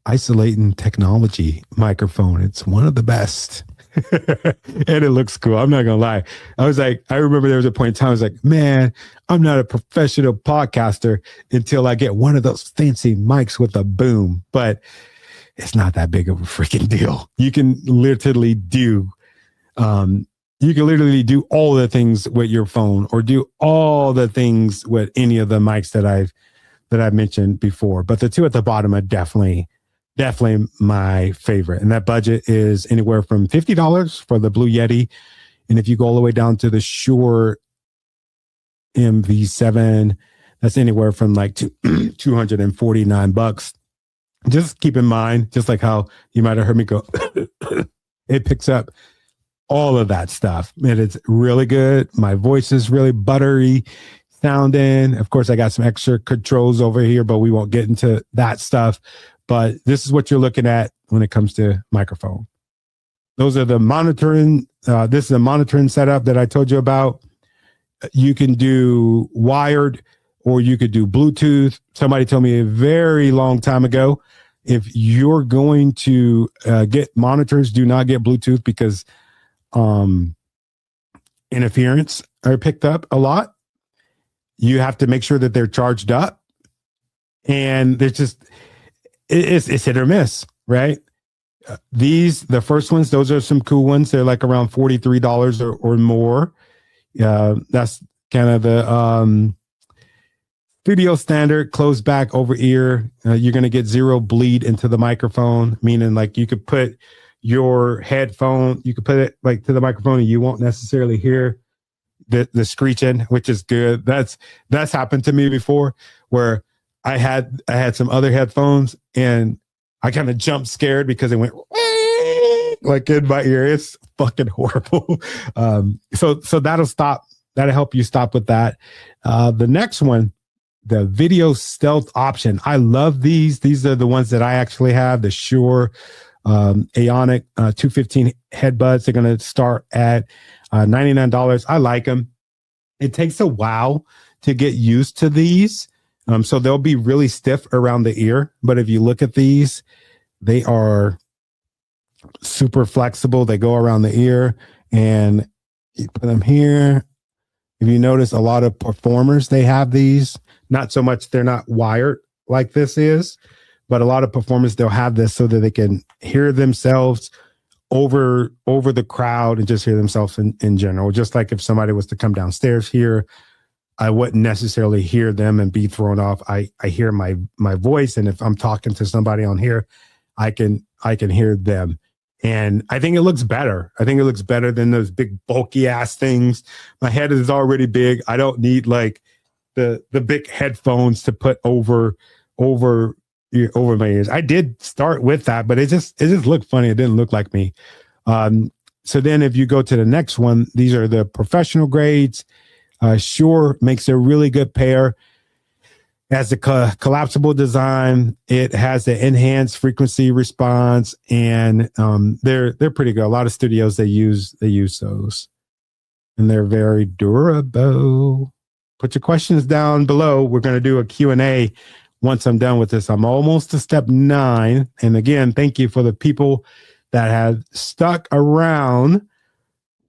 S1: isolating technology microphone. It's one of the best. And it looks cool. I'm not gonna lie. I remember there was a point in time I was like, man, I'm not a professional podcaster until I get one of those fancy mics with a boom. But it's not that big of a freaking deal. You can literally do all the things with your phone, or do all the things with any of the mics that I've mentioned before. But the two at the bottom are definitely my favorite. And that budget is anywhere from $50 for the Blue Yeti. And if you go all the way down to the Shure MV7, that's anywhere from like $249. Just keep in mind, just like how you might have heard me go, it picks up all of that stuff. And it's really good. My voice is really buttery sounding. Of course, I got some extra controls over here, but we won't get into that stuff. But this is what you're looking at when it comes to microphone. Those are the monitoring. This is a monitoring setup that I told you about. You can do wired or you could do Bluetooth. Somebody told me a very long time ago, if you're going to get monitors, do not get Bluetooth because interference are picked up a lot. You have to make sure that they're charged up. And there's just... It's hit or miss, right? The first ones, those are some cool ones. They're like around $43 or more. That's kind of the studio standard, closed back over ear. You're going to get zero bleed into the microphone, meaning like you could put your headphone, you could put it like to the microphone and you won't necessarily hear the screeching, which is good. That's happened to me before, where I had some other headphones and I kind of jumped scared because it went like in my ear. It's fucking horrible. So that'll help you stop with that. The next one, the video stealth option. I love these. These are the ones that I actually have, the Shure Aonic 215 headbuds. They're going to start at $99. I like them. It takes a while to get used to these. So they'll be really stiff around the ear. But if you look at these, they are super flexible. They go around the ear and you put them here. If you notice, a lot of performers, they have these. Not so much, they're not wired like this is, but a lot of performers, they'll have this so that they can hear themselves over the crowd and just hear themselves in general. Just like if somebody was to come downstairs here, I wouldn't necessarily hear them and be thrown off. I hear my voice, and if I'm talking to somebody on here, I can hear them. And I think it looks better. I think it looks better than those big bulky ass things. My head is already big. I don't need like the big headphones to put over my ears. I did start with that, but it just looked funny. It didn't look like me. So then if you go to the next one, these are the professional grades. Shure makes a really good pair. It has a collapsible design. It has the enhanced frequency response, and they're pretty good. A lot of studios they use those, and they're very durable. Put your questions down below. We're going to do a Q&A once I'm done with this. I'm almost to step 9, and again, thank you for the people that have stuck around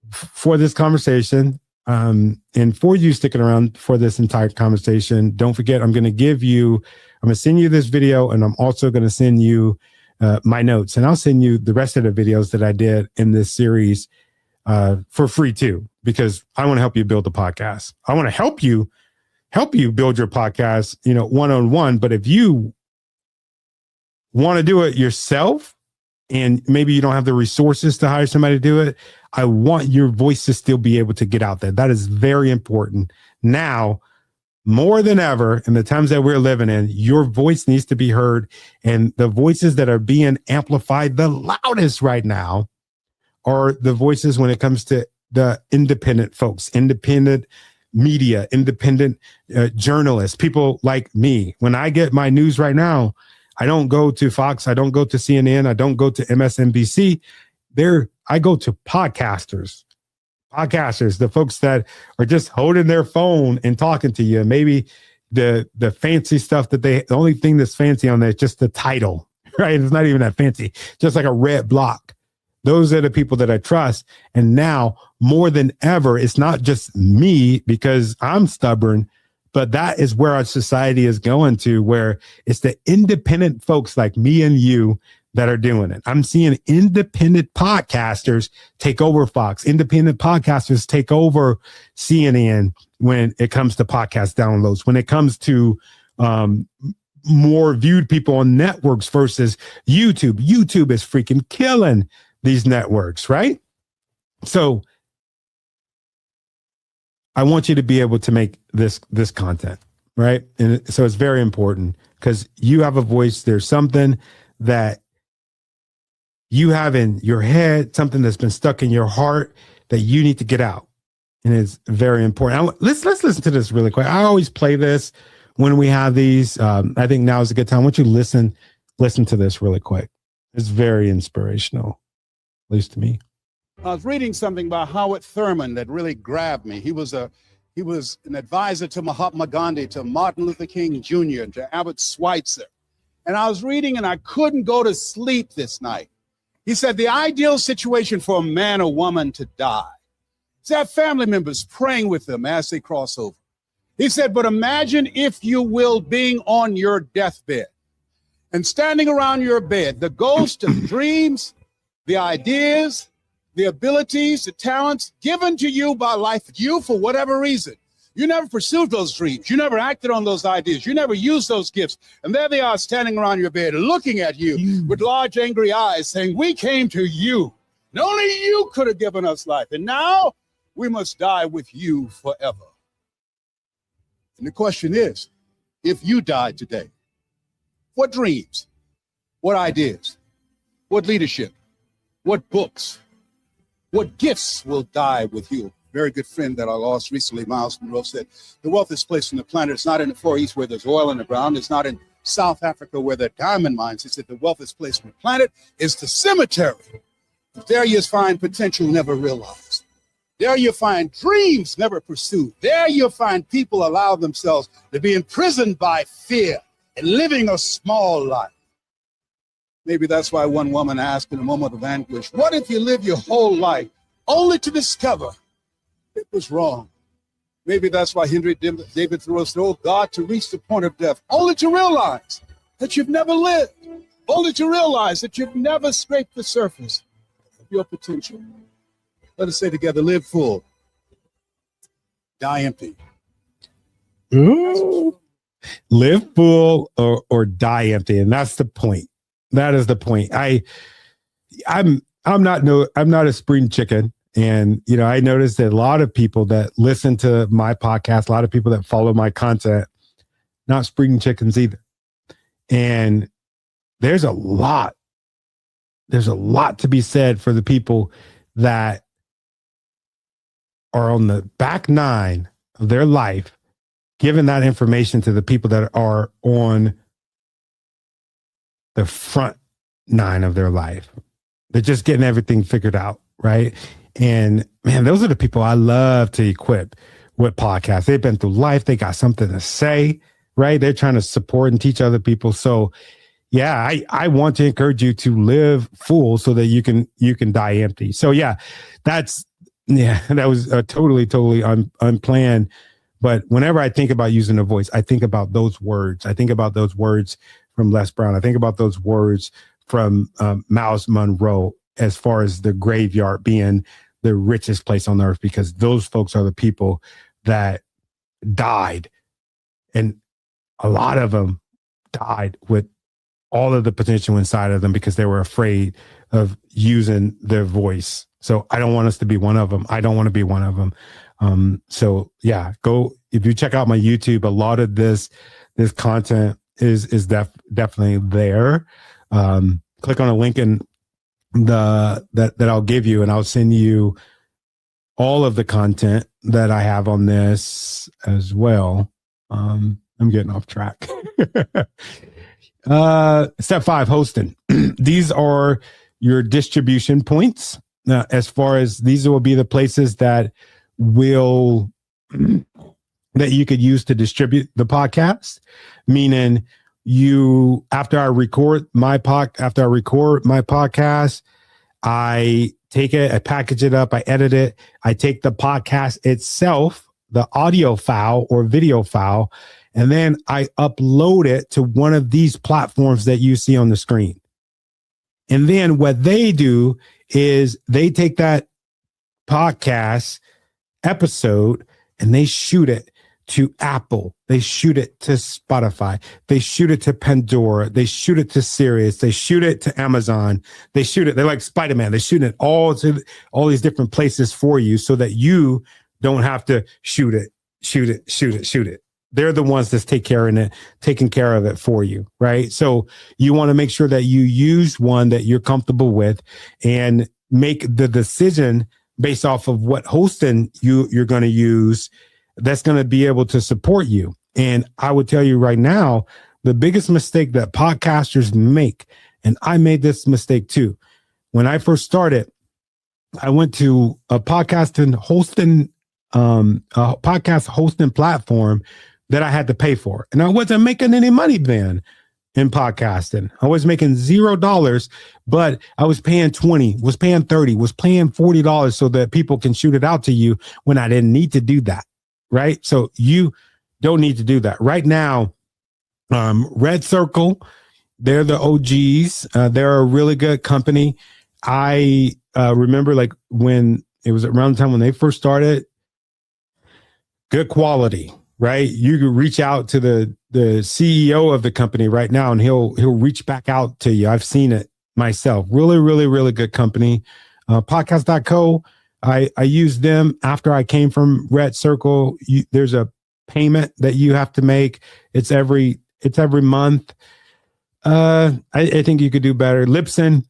S1: for this conversation. And for you sticking around for this entire conversation, don't forget, I'm going to send you this video, and I'm also going to send you my notes, and I'll send you the rest of the videos that I did in this series for free too, because I want to help you build a podcast. I want to help you build your podcast, one-on-one. But if you want to do it yourself, and maybe you don't have the resources to hire somebody to do it, I want your voice to still be able to get out there. That is very important. Now, more than ever, in the times that we're living in, your voice needs to be heard. And the voices that are being amplified the loudest right now are the voices when it comes to the independent folks, independent media, independent journalists, people like me. When I get my news right now, I don't go to Fox. I don't go to CNN. I don't go to MSNBC. I go to podcasters, the folks that are just holding their phone and talking to you. Maybe the fancy stuff the only thing that's fancy on there is just the title, right? It's not even that fancy, just like a red block. Those are the people that I trust. And now more than ever, it's not just me because I'm stubborn, but that is where our society is going to, where it's the independent folks like me and you that are doing it. I'm seeing independent podcasters take over Fox, independent podcasters take over CNN when it comes to podcast downloads, when it comes to more viewed people on networks versus YouTube. YouTube is freaking killing these networks, right? So I want you to be able to make this content, right? And so it's very important because you have a voice. There's something that you have in your head, something that's been stuck in your heart that you need to get out. And it's very important. Let's listen to this really quick. I always play this when we have these. I think now is a good time. I want you to listen to this really quick. It's very inspirational, at least to me.
S2: I was reading something by Howard Thurman that really grabbed me. He was an advisor to Mahatma Gandhi, to Martin Luther King Jr., and to Albert Schweitzer. And I was reading and I couldn't go to sleep this night. He said, the ideal situation for a man or woman to die is to have family members praying with them as they cross over. He said, but imagine, if you will, being on your deathbed and standing around your bed, the ghost of dreams, the ideas, the abilities, the talents given to you by life, you for whatever reason. You never pursued those dreams. You never acted on those ideas. You never used those gifts. And there they are standing around your bed looking at you with large, angry eyes saying, we came to you. And only you could have given us life. And now we must die with you forever. And the question is, if you died today, what dreams, what ideas, what leadership, what books, what gifts will die with you? Very good friend that I lost recently, Miles Monroe, said, the wealthiest place on the planet is not in the Far East where there's oil in the ground. It's not in South Africa where there are diamond mines. He said the wealthiest place on the planet is the cemetery. There you find potential never realized. There you find dreams never pursued. There you find people allow themselves to be imprisoned by fear and living a small life. Maybe that's why one woman asked in a moment of anguish, what if you live your whole life only to discover it was wrong? Maybe that's why Henry David Thoreau said, oh God, to reach the point of death, only to realize that you've never lived, only to realize that you've never scraped the surface of your potential. Let us say together, live full, die empty.
S1: Ooh. Live full or die empty. And that's the point. That is the point. I'm not a spring chicken. And, you know, I noticed that a lot of people that listen to my podcast, a lot of people that follow my content, not spring chickens either. And there's a lot to be said for the people that are on the back nine of their life, giving that information to the people that are on the front nine of their life. They're just getting everything figured out, right? And man, those are the people I love to equip with podcasts. They've been through life. They got something to say, right? They're trying to support and teach other people. So yeah, I want to encourage you to live full so that you can die empty. So yeah, that was totally unplanned. But whenever I think about using a voice, I think about those words. I think about those words from Les Brown. I think about those words from Miles Monroe, as far as the graveyard being the richest place on earth, because those folks are the people that died. And a lot of them died with all of the potential inside of them because they were afraid of using their voice. So I don't want us to be one of them. I don't want to be one of them. So yeah, if you check out my YouTube, a lot of this content is definitely there. Click on a link in that I'll give you, and I'll send you all of the content that I have on this as well. I'm getting off track. Step 5, hosting. These are your distribution points. As far as these will be the places that you could use to distribute the podcast, meaning after I record my podcast, I take it, I package it up, I edit it, I take the podcast itself, the audio file or video file, and then I upload it to one of these platforms that you see on the screen. And then what they do is they take that podcast episode and they shoot it to Apple. They shoot it to Spotify. They shoot it to Pandora. They shoot it to Sirius. They shoot it to Amazon. They're like Spider-Man. They shoot it all to all these different places for you so that you don't have to shoot it. They're the ones that's taking care of it for you, right? So you want to make sure that you use one that you're comfortable with and make the decision based off of what hosting you're going to use that's going to be able to support you. And I would tell you right now, the biggest mistake that podcasters make, and I made this mistake too. When I first started, I went to a podcast hosting platform that I had to pay for. And I wasn't making any money then in podcasting. I was making $0, but I was paying 20, was paying 30, was paying $40 so that people can shoot it out to you when I didn't need to do that. Right. So you don't need to do that right now. Red Circle, they're the OGs. They're a really good company. I remember like when it was around the time when they first started, good quality, right? You can reach out to the CEO of the company right now and he'll reach back out to you. I've seen it myself. Really, really, really good company. Podcast.co. I use them after I came from Red Circle. There's a payment that you have to make. It's every month. I think you could do better. Libsyn,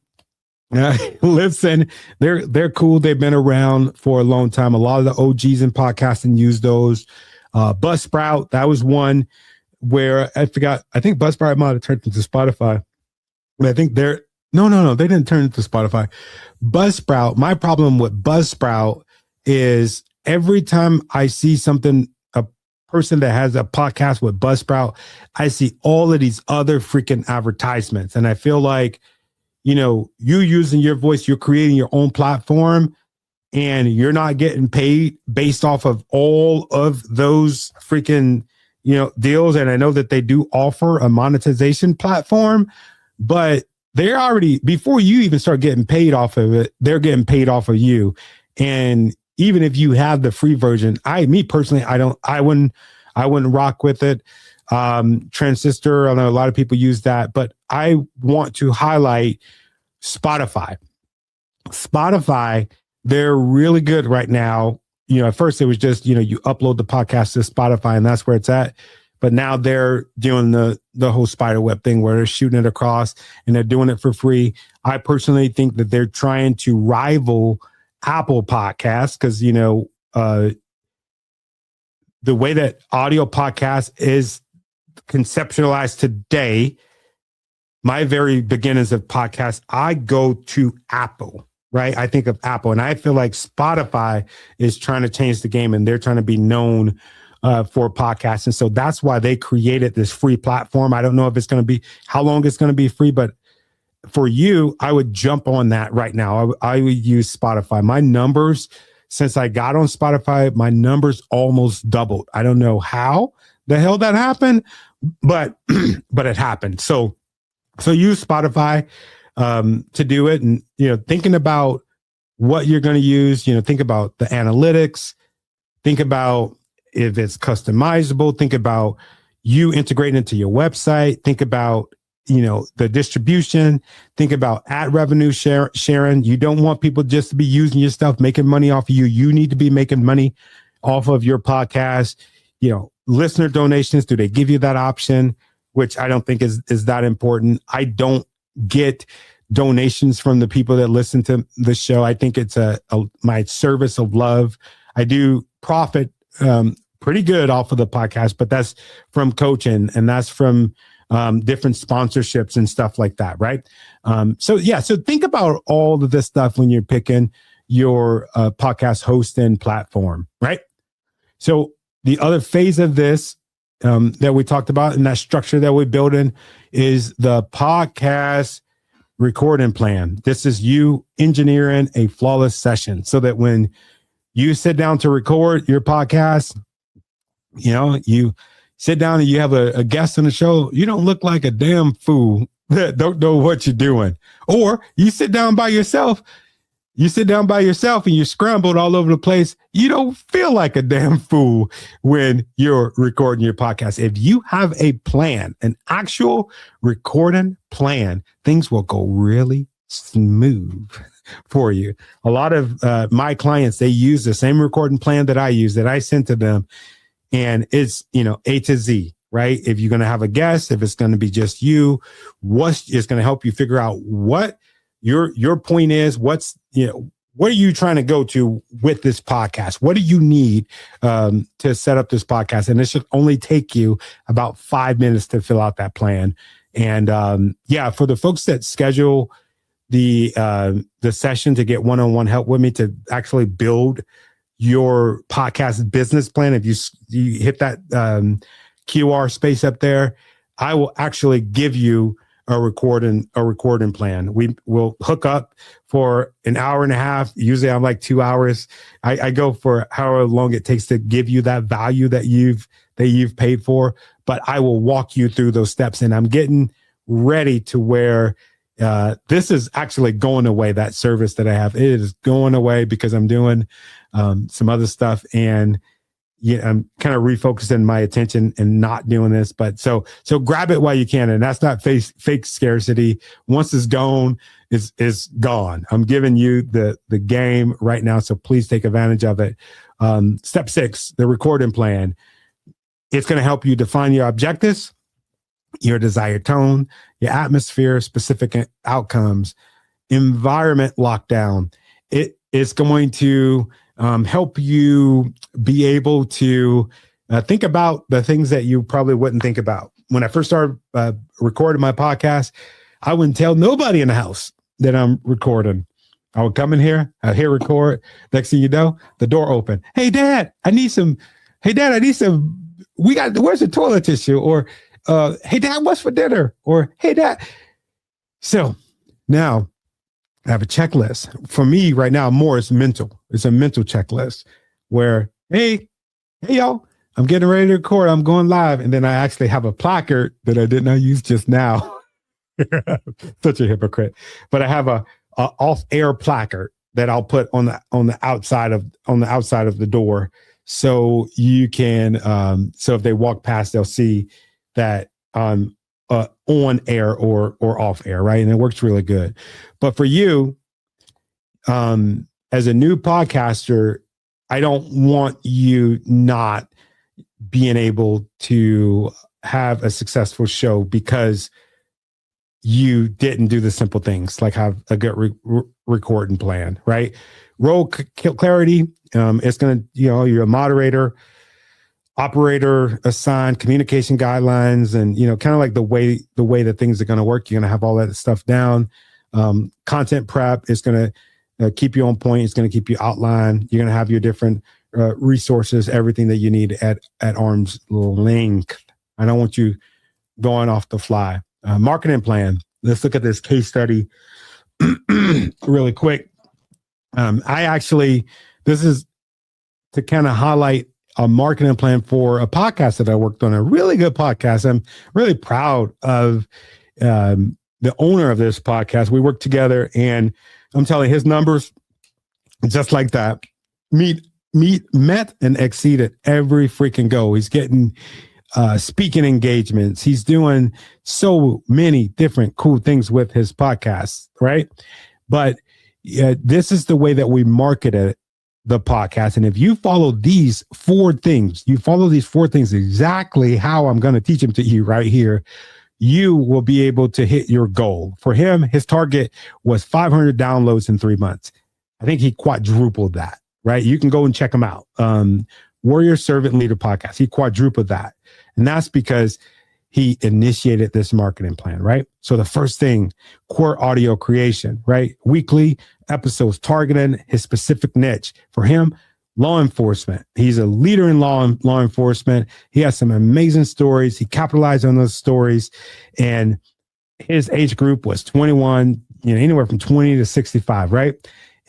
S1: they're cool. They've been around for a long time. A lot of the OGs in podcasting use those. Buzzsprout, that was one where I forgot. I think Buzzsprout might have turned into Spotify. But I think no, they didn't turn into Spotify. Buzzsprout, my problem with Buzzsprout is every time I see something, a person that has a podcast with Buzzsprout, I see all of these other freaking advertisements. And I feel like, you using your voice, you're creating your own platform and you're not getting paid based off of all of those freaking, deals. And I know that they do offer a monetization platform, but they're already, before you even start getting paid off of it, they're getting paid off of you. And even if you have the free version, me personally, I wouldn't rock with it. Transistor, I know a lot of people use that, but I want to highlight Spotify. Spotify, they're really good right now. At first it was just, you upload the podcast to Spotify and that's where it's at. But now they're doing the whole spider web thing where they're shooting it across and they're doing it for free. I personally think that they're trying to rival Apple Podcasts because, the way that audio podcast is conceptualized today, my very beginnings of podcasts, I go to Apple, right? I think of Apple, and I feel like Spotify is trying to change the game and they're trying to be known for podcasts. And so that's why they created this free platform. I don't know if it's going to be, how long it's going to be free, but for you, I would jump on that right now. I would use Spotify. My numbers, since I got on Spotify, my numbers almost doubled. I don't know how the hell that happened, but it happened. So use Spotify to do it. And, thinking about what you're going to use, think about the analytics, think about if it's customizable, think about you integrating into your website, think about, the distribution, think about ad revenue sharing. You don't want people just to be using your stuff, making money off of you. You need to be making money off of your podcast. Listener donations, do they give you that option? Which I don't think is that important. I don't get donations from the people that listen to the show. I think it's my service of love. I do profit pretty good off of the podcast, but that's from coaching and that's from different sponsorships and stuff like that, right? So think about all of this stuff when you're picking your podcast host and platform, right? So the other phase of this that we talked about and that structure that we're building is the podcast recording plan. This is you engineering a flawless session so that when you sit down to record your podcast, you sit down and you have a guest on the show, you don't look like a damn fool that don't know what you're doing. Or you sit down by yourself and you're scrambled all over the place. You don't feel like a damn fool when you're recording your podcast. If you have a plan, an actual recording plan, things will go really smooth for you. A lot of my clients, they use the same recording plan that I use, that I send to them. And it's, A to Z, right? If you're going to have a guest, if it's going to be just you, what is going to help you figure out what your point is, what are you trying to go to with this podcast? What do you need to set up this podcast? And it should only take you about 5 minutes to fill out that plan. And for the folks that schedule the session to get one-on-one help with me to actually build your podcast business plan, if you hit that QR space up there, I will actually give you a recording plan. We will hook up for an hour and a half. Usually I'm like 2 hours. I go for however long it takes to give you that value that you've paid for, but I will walk you through those steps. And I'm getting ready to where this is actually going away. That service that I have, it is going away because I'm doing some other stuff. And yeah, I'm kind of refocusing my attention and not doing this. But so grab it while you can. And that's not fake scarcity. Once it's gone, it's gone. I'm giving you the game right now. So please take advantage of it. Step 6, the recording plan. It's going to help you define your objectives, your desired tone, your atmosphere, specific outcomes, environment lockdown. It's going to help you be able to think about the things that you probably wouldn't think about. When I first started recording my podcast, I wouldn't tell nobody in the house that I'm recording. I would come in here, I'd hit record. Next thing you know, the door open. Hey, Dad, I need some. Where's the toilet tissue? Or, hey, Dad, what's for dinner? Or, hey, Dad. So now I have a checklist. For me right now, more is mental. It's a mental checklist where, hey, y'all, I'm getting ready to record. I'm going live. And then I actually have a placard that I did not use just now. Such a hypocrite. But I have a off-air placard that I'll put on the outside of the door. So you can, so if they walk past, they'll see that I'm on air or off air, right? And it works really good. But for you, as a new podcaster, I don't want you not being able to have a successful show because you didn't do the simple things like have a good recording plan, right? Role clarity. It's going to, you're a moderator, operator assigned, communication guidelines, and, kind of like the way that things are going to work. You're going to have all that stuff down. Content prep is going to keep you on point. It's going to keep you outlined. You're going to have your different resources, everything that you need at arm's length. I don't want you going off the fly. Marketing plan. Let's look at this case study really quick. This is to kind of highlight a marketing plan for a podcast that I worked on, a really good podcast. I'm really proud of the owner of this podcast. We worked together, and I'm telling you, his numbers, just like that, met and exceeded every freaking goal. He's getting speaking engagements. He's doing so many different cool things with his podcast, right? But this is the way that we marketed the podcast. And if you follow these 4 things, exactly how I'm going to teach them to you right here, you will be able to hit your goal. For him, his target was 500 downloads in 3 months. I think he quadrupled that, right? You can go and check him out. Warrior Servant Leader Podcast. He quadrupled that. And that's because he initiated this marketing plan, right? So the first thing, core audio creation, right? Weekly episodes targeting his specific niche. For him, law enforcement. He's a leader in law enforcement. He has some amazing stories. He capitalized on those stories. And his age group was 21, anywhere from 20 to 65, right?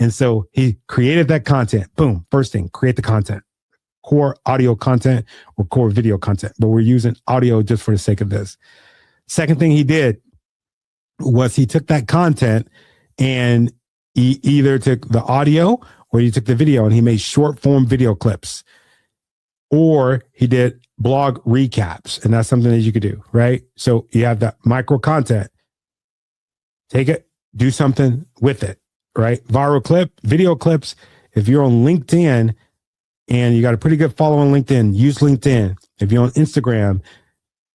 S1: And so he created that content. Boom. First thing, create the content. Core audio content or core video content, but we're using audio just for the sake of this. Second thing he did was he took that content and he either took the audio or he took the video and he made short form video clips, or he did blog recaps. And that's something that you could do, right? So you have that micro content, take it, do something with it, right? Viral clip, video clips. If you're on LinkedIn, and you got a pretty good follow on LinkedIn, use LinkedIn. If you're on Instagram,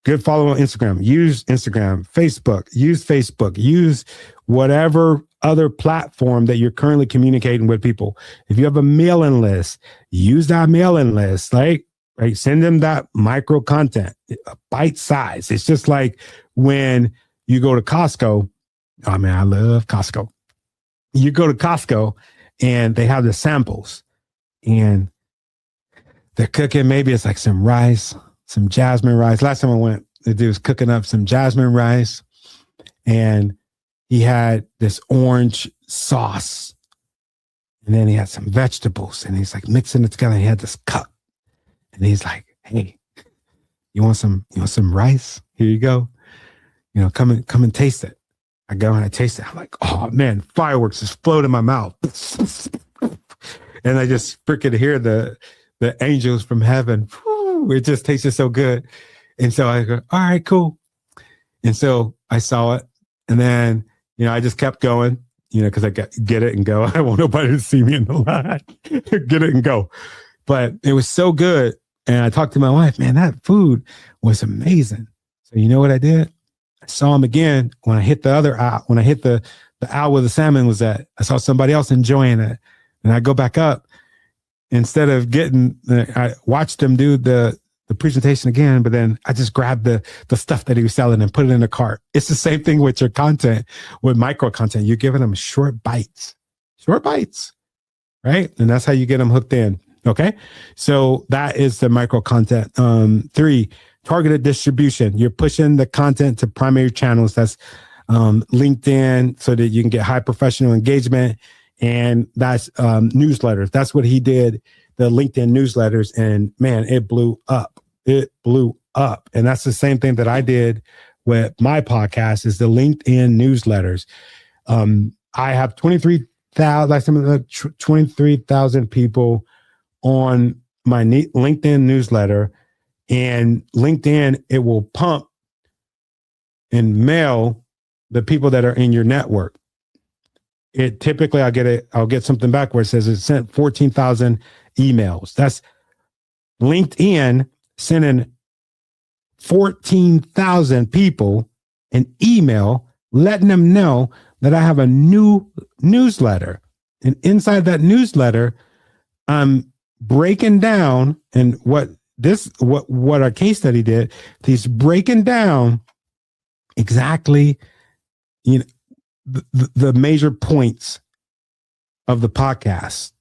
S1: good follow on Instagram, use Instagram. Facebook, use whatever other platform that you're currently communicating with people. If you have a mailing list, use that mailing list, right? Send them that micro content, bite size. It's just like when you go to Costco. Oh man, I love Costco. You go to Costco and they have the samples, and they're cooking, maybe it's like some rice, some jasmine rice. Last time I went, the dude was cooking up some jasmine rice, and he had this orange sauce, and then he had some vegetables, and he's like mixing it together. He had this cup, and he's like, "Hey, you want some rice? Here you go. Come and taste it." I go and I taste it. I'm like, "Oh man, fireworks just float in my mouth," and I just freaking hear the the angels from heaven. Whew, it just tasted so good. And so I go, all right, cool. And so I saw it. And then, I just kept going, because I get it and go. I don't want nobody to see me in the line. Get it and go. But it was so good. And I talked to my wife, man, that food was amazing. So you know what I did? I saw him again when I hit the other owl, when I hit the owl where the salmon was at. I saw somebody else enjoying it. And I go back up. Instead of I watched him do the presentation again, but then I just grabbed the stuff that he was selling and put it in a cart. It's the same thing with your content, with micro content. You're giving them short bites, right? And that's how you get them hooked in. Okay. So that is the micro content. 3, targeted distribution. You're pushing the content to primary channels. That's LinkedIn, so that you can get high professional engagement. And that's newsletters. That's what he did, the LinkedIn newsletters. And man, it blew up. And that's the same thing that I did with my podcast, is the LinkedIn newsletters. I have 23,000 people on my LinkedIn newsletter, and LinkedIn, it will pump and mail the people that are in your network. It typically, I'll get something back where it says it sent 14,000 emails. That's LinkedIn sending 14,000 people an email, letting them know that I have a new newsletter. And inside that newsletter, I'm breaking down, and what our case study did, he's breaking down exactly, the major points of the podcast.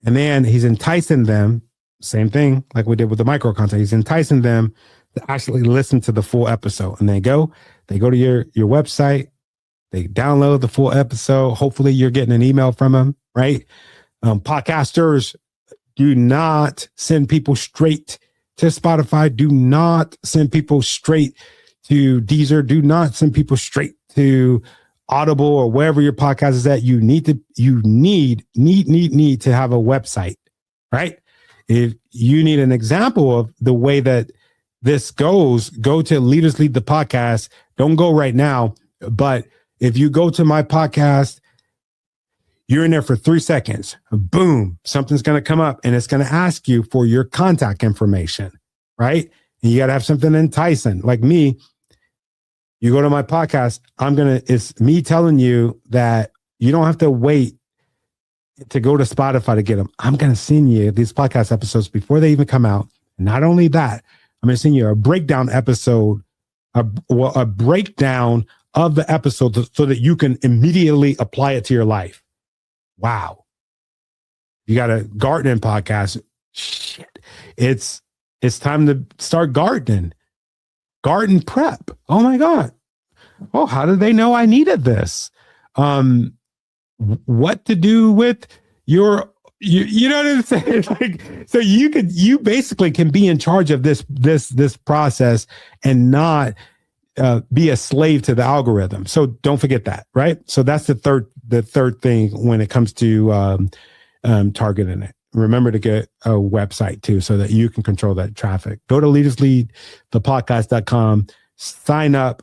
S1: And then he's enticing them, same thing like we did with the micro content. He's enticing them to actually listen to the full episode. And they go to your website, they download the full episode. Hopefully you're getting an email from them, right? Podcasters, do not send people straight to Spotify. Do not send people straight to Deezer. Do not send people straight to Audible or wherever your podcast is at. You need to have a website, right? If you need an example of the way that this goes, go to Leaders Lead the Podcast. Don't go right now, but if you go to my podcast, you're in there for 3 seconds. Boom, something's going to come up and it's going to ask you for your contact information, right? And you got to have something enticing. Like me, you go to my podcast, it's me telling you that you don't have to wait to go to Spotify to get them. I'm going to send you these podcast episodes before they even come out. Not only that, I'm going to send you a breakdown episode, a breakdown of the episode so that you can immediately apply it to your life. Wow. You got a gardening podcast. Shit. It's time to start gardening. Garden prep. Oh my God. Oh, how did they know I needed this? What to do with you know what I'm saying? Like, so you basically can be in charge of this process and not be a slave to the algorithm. So don't forget that, right? So that's the third thing when it comes to targeting it. Remember to get a website too, so that you can control that traffic. Go to leadersleadthepodcast.com, sign up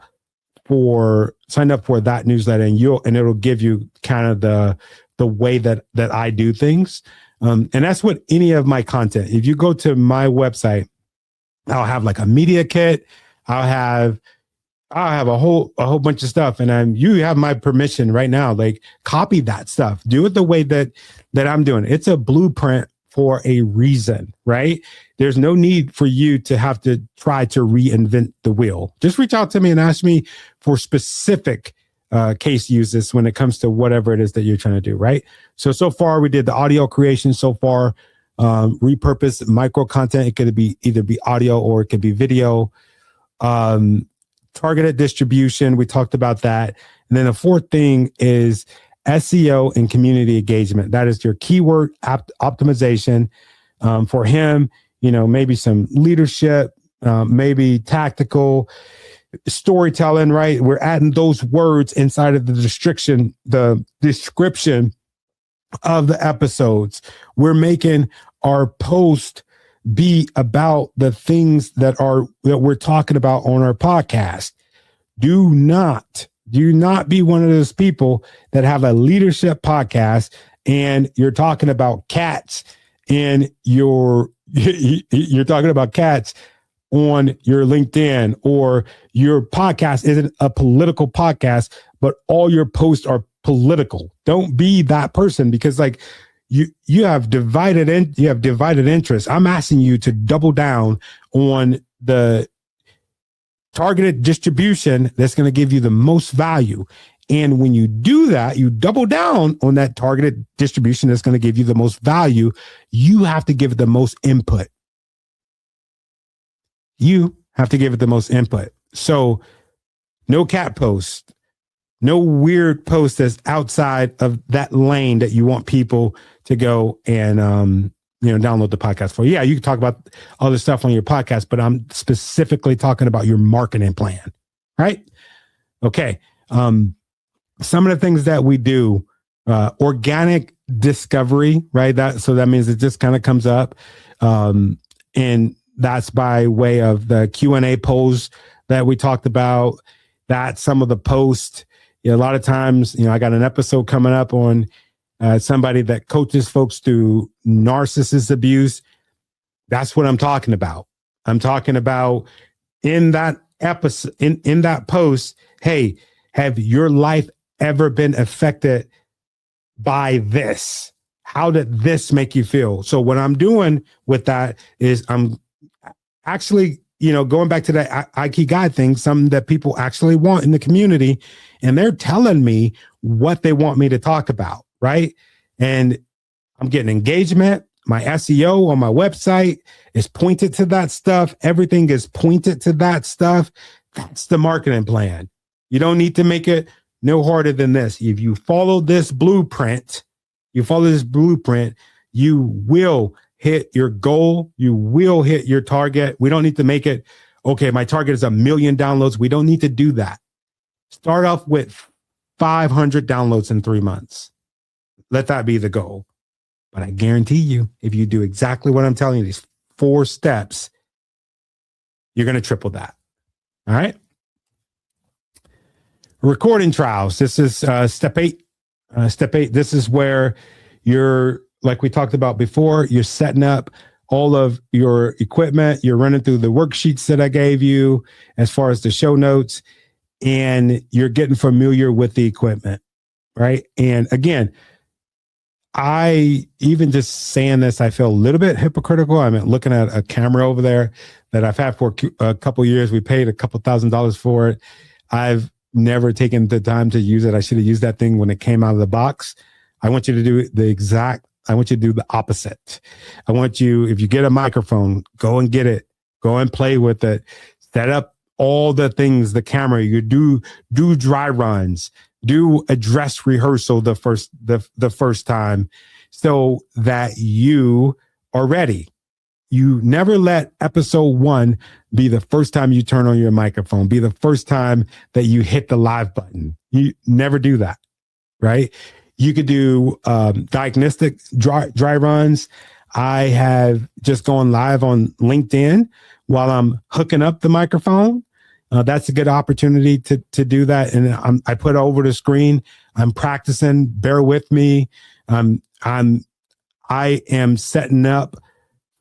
S1: for that newsletter, and it'll give you kind of the way that I do things. And that's what any of my content, if you go to my website, I'll have like a media kit. I'll have a whole bunch of stuff, and you have my permission right now. Like, copy that stuff, do it the way that I'm doing. It's a blueprint for a reason, right? There's no need for you to have to try to reinvent the wheel. Just reach out to me and ask me for specific case uses when it comes to whatever it is that you're trying to do, right? So far we did the audio creation. So far, repurpose micro content. It could either be audio or it could be video. Targeted distribution, we talked about that. And then the fourth thing is SEO and community engagement. That is your keyword optimization. For him, maybe some leadership, maybe tactical storytelling, right? We're adding those words inside of the description of the episodes. We're making our post be about the things that we're talking about on our podcast. Do not be one of those people that have a leadership podcast and you're talking about cats and you're talking about cats on your LinkedIn, or your podcast isn't a political podcast, but all your posts are political. Don't be that person, because like you have divided interest. I'm asking you to double down on the targeted distribution that's going to give you the most value. And when you do that, you double down on that targeted distribution that's going to give you the most value. You have to give it the most input. You have to give it the most input. So no cat post, no weird post that's outside of that lane that you want people to go and, download the podcast for. Yeah, you can talk about other stuff on your podcast, but I'm specifically talking about your marketing plan, right? Okay. Some of the things that we do, organic discovery, right? That means it just kind of comes up. And that's by way of the Q&A polls that we talked about. That's some of the posts. A lot of times, I got an episode coming up on somebody that coaches folks through narcissist abuse. That's what I'm talking about. I'm talking about in that episode, in that post, hey, have your life ever been affected by this? How did this make you feel? So what I'm doing with that is I'm actually, going back to that Ikigai thing, something that people actually want in the community, and they're telling me what they want me to talk about, right? And I'm getting engagement. My SEO on my website is pointed to that stuff. Everything is pointed to that stuff. That's the marketing plan. You don't need to make it no harder than this. If you follow this blueprint, you will hit your goal. You will hit your target. We don't need to make it, okay, my target is 1 million downloads. We don't need to do that. Start off with 500 downloads in 3 months. Let that be the goal. But I guarantee you, if you do exactly what I'm telling you, these 4 steps, you're going to triple that. All right. Recording trials. This is step 8. Step 8. This is where you're, like we talked about before, you're setting up all of your equipment. You're running through the worksheets that I gave you as far as the show notes, and you're getting familiar with the equipment, right? And again, I even just saying this, I feel a little bit hypocritical. I'm looking at a camera over there that I've had for a couple of years. We paid a couple $1,000s for it. I've never taken the time to use it. I should have used that thing when it came out of the box. I want you to do I want you to do the opposite. I want you, if you get a microphone, go and get it, go and play with it, set up all the things, the camera, you do dry runs, do a dress rehearsal the first time, so that you are ready. You never let episode 1 be the first time you turn on your microphone, be the first time that you hit the live button. You never do that, right? You could do diagnostic dry runs. I have just gone live on LinkedIn while I'm hooking up the microphone. That's a good opportunity to do that. And I put it over the screen. I'm practicing. Bear with me. I am setting up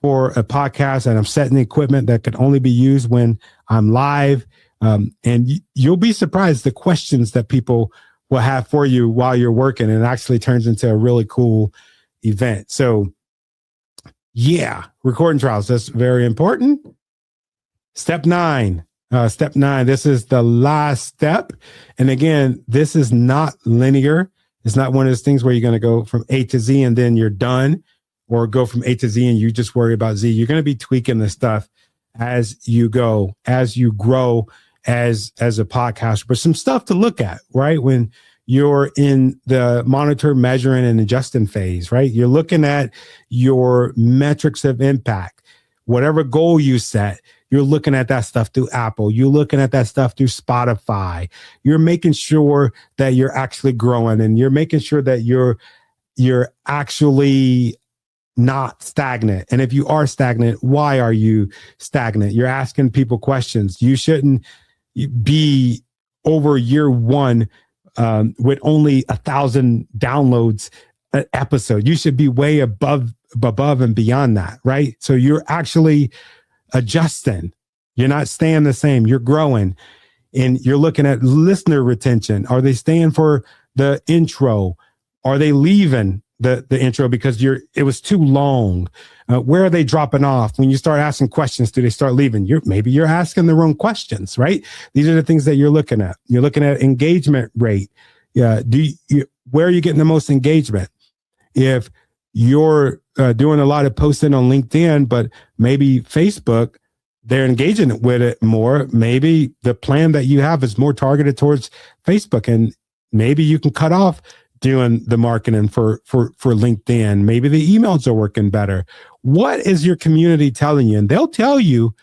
S1: for a podcast, and I'm setting the equipment that could only be used when I'm live. And you'll be surprised the questions that people will have for you while you're working, and it actually turns into a really cool event. So yeah, recording trials, that's very important. Step 9. This is the last step. And again, this is not linear. It's not one of those things where you're going to go from A to Z and then you're done, or go from A to Z and you just worry about Z. You're going to be tweaking the stuff as you go, as you grow as a podcaster. But some stuff to look at, right? When you're in the monitor, measuring, and adjusting phase, right? You're looking at your metrics of impact. Whatever goal you set, you're looking at that stuff through Apple. You're looking at that stuff through Spotify. You're making sure that you're actually growing, and you're making sure that you're actually not stagnant? And if you are stagnant, why are you stagnant? You're asking people questions. You shouldn't be over year one with only 1,000 downloads an episode. You should be way above and beyond that, right? So you're actually adjusting. You're not staying the same. You're growing, and you're looking at listener retention. Are they staying for the intro? Are they leaving the intro because it was too long? Where are they dropping off? When you start asking questions, do they start leaving? Maybe you're asking the wrong questions, right? These are the things that you're looking at. You're looking at engagement rate. Yeah. Where are you getting the most engagement? If you're doing a lot of posting on LinkedIn, but maybe Facebook, they're engaging with it more. Maybe the plan that you have is more targeted towards Facebook, and maybe you can cut off doing the marketing for LinkedIn. Maybe the emails are working better. What is your community telling you? And they'll tell you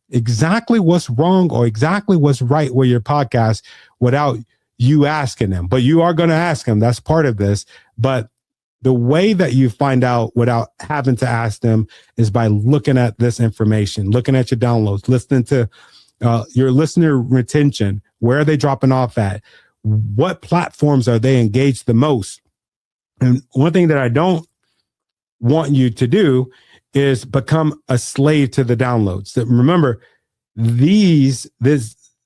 S1: exactly what's wrong or exactly what's right with your podcast without you asking them. But you are going to ask them. That's part of this. But the way that you find out without having to ask them is by looking at this information, looking at your downloads, listening to your listener retention. Where are they dropping off at? What platforms are they engaged the most? And one thing that I don't want you to do is become a slave to the downloads. That, remember, these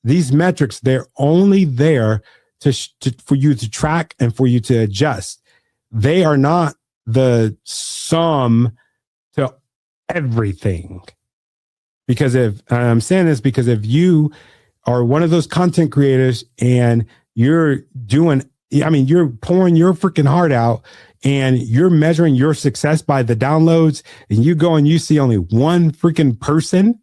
S1: metrics, they're only there for you to track and for you to adjust. They are not the sum to everything. Because if I'm saying this, because if you are one of those content creators and you're pouring your freaking heart out and you're measuring your success by the downloads, and you go and you see only one freaking person,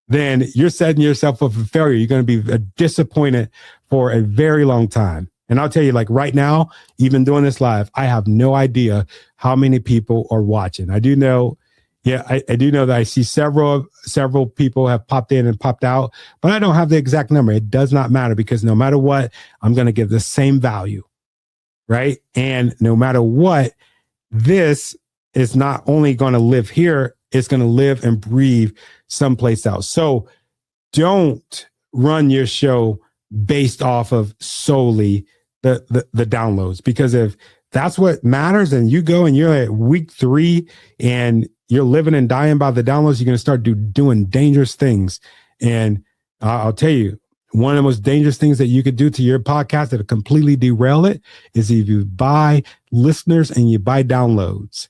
S1: then you're setting yourself up for failure. You're going to be disappointed for a very long time. And I'll tell you, like right now, even doing this live, I have no idea how many people are watching. I do know, I do know that I see several people have popped in and popped out, but I don't have the exact number. It does not matter, because no matter what, I'm going to give the same value, right? And no matter what, this is not only going to live here, it's going to live and breathe someplace else. So don't run your show based off of solely the downloads, because if that's what matters and you go and you're at week 3 and you're living and dying by the downloads, you're going to start doing dangerous things. And I'll tell you, one of the most dangerous things that you could do to your podcast that will completely derail it is if you buy listeners and you buy downloads.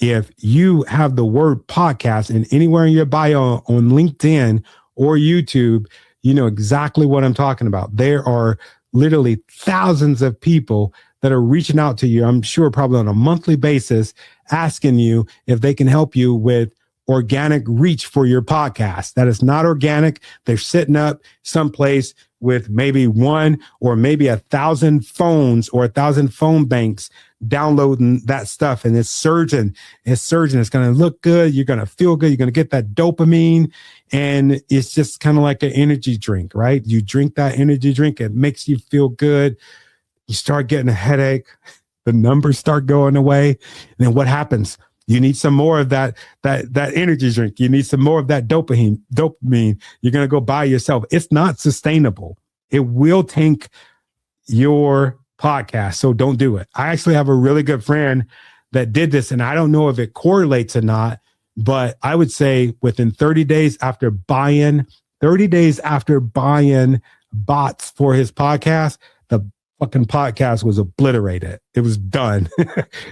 S1: If you have the word podcast and anywhere in your bio on LinkedIn or YouTube, you know exactly what I'm talking about. There are literally thousands of people that are reaching out to you, I'm sure probably on a monthly basis, asking you if they can help you with organic reach for your podcast. That is not organic. They're sitting up someplace with maybe 1 or maybe 1,000 phones or 1,000 phone banks downloading that stuff, and it's surging. It's going to look good. You're going to feel good. You're going to get that dopamine, and it's just kind of like an energy drink, right? You drink that energy drink, it makes you feel good. You start getting a headache. The numbers start going away. And then what happens? You need some more of that energy drink. You need some more of that dopamine. You're going to go buy yourself. It's not sustainable. It will tank your podcast. So don't do it. I actually have a really good friend that did this, and I don't know if it correlates or not, but I would say within 30 days after buying bots for his podcast, the fucking podcast was obliterated. It was done.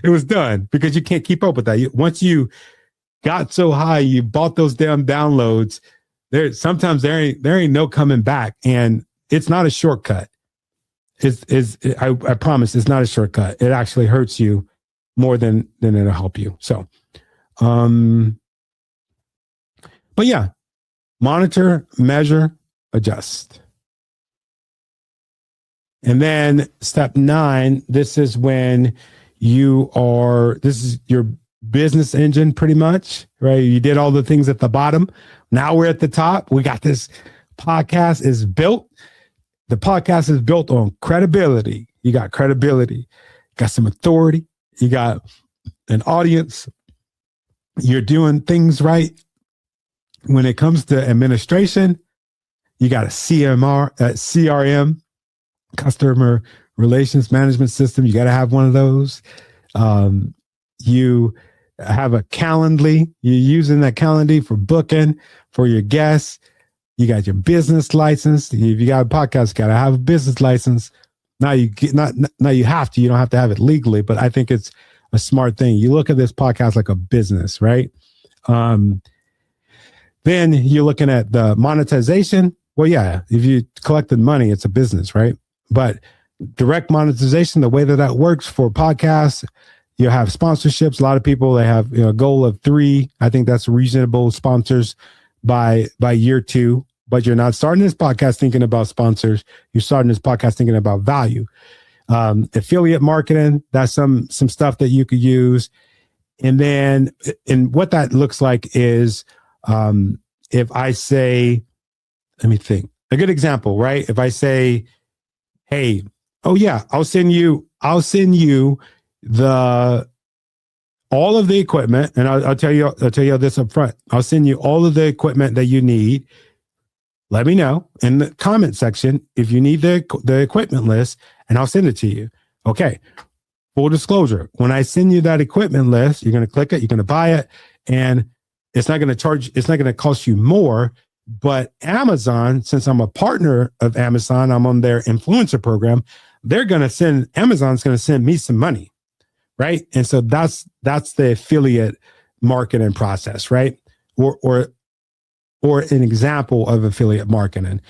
S1: It was done because you can't keep up with that. Once you got so high, you bought those damn downloads. Sometimes there ain't no coming back, and it's not a shortcut. I promise it's not a shortcut. It actually hurts you more than it'll help you. So, but yeah, monitor, measure, adjust. And then step 9, this is when this is your business engine pretty much, right? You did all the things at the bottom. Now we're at the top. We got this podcast is built. The podcast is built on credibility. You got credibility, got some authority. You got an audience. you're doing things right. When it comes to administration, you got a CRM, customer relations management system. You got to have one of those. You have a Calendly. You're using that Calendly for booking for your guests. You got your business license. If you got a podcast, you got to have a business license. Now you have to. You don't have to have it legally, but I think it's a smart thing. You look at this podcast like a business, right? Then you're looking at the monetization. Well, yeah, if you collected money, it's a business, right? But direct monetization, the way that works for podcasts, you have sponsorships. A lot of people, they have a goal of 3. I think that's reasonable sponsors by year 2. But you're not starting this podcast thinking about sponsors. You're starting this podcast thinking about value. Affiliate marketing, that's some stuff that you could use. And then, and what that looks like is, if I say, let me think, a good example, right? If I say, hey, oh yeah, I'll send you all of the equipment, and I'll tell you this up front. I'll send you all of the equipment that you need. Let me know in the comment section if you need the equipment list, and I'll send it to you. Okay. Full disclosure. When I send you that equipment list, you're going to click it, you're going to buy it, and it's not going to cost you more. But Amazon, since I'm a partner of Amazon, I'm on their influencer program, Amazon's going to send me some money. Right. And so that's the affiliate marketing process, right? Or an example of affiliate marketing.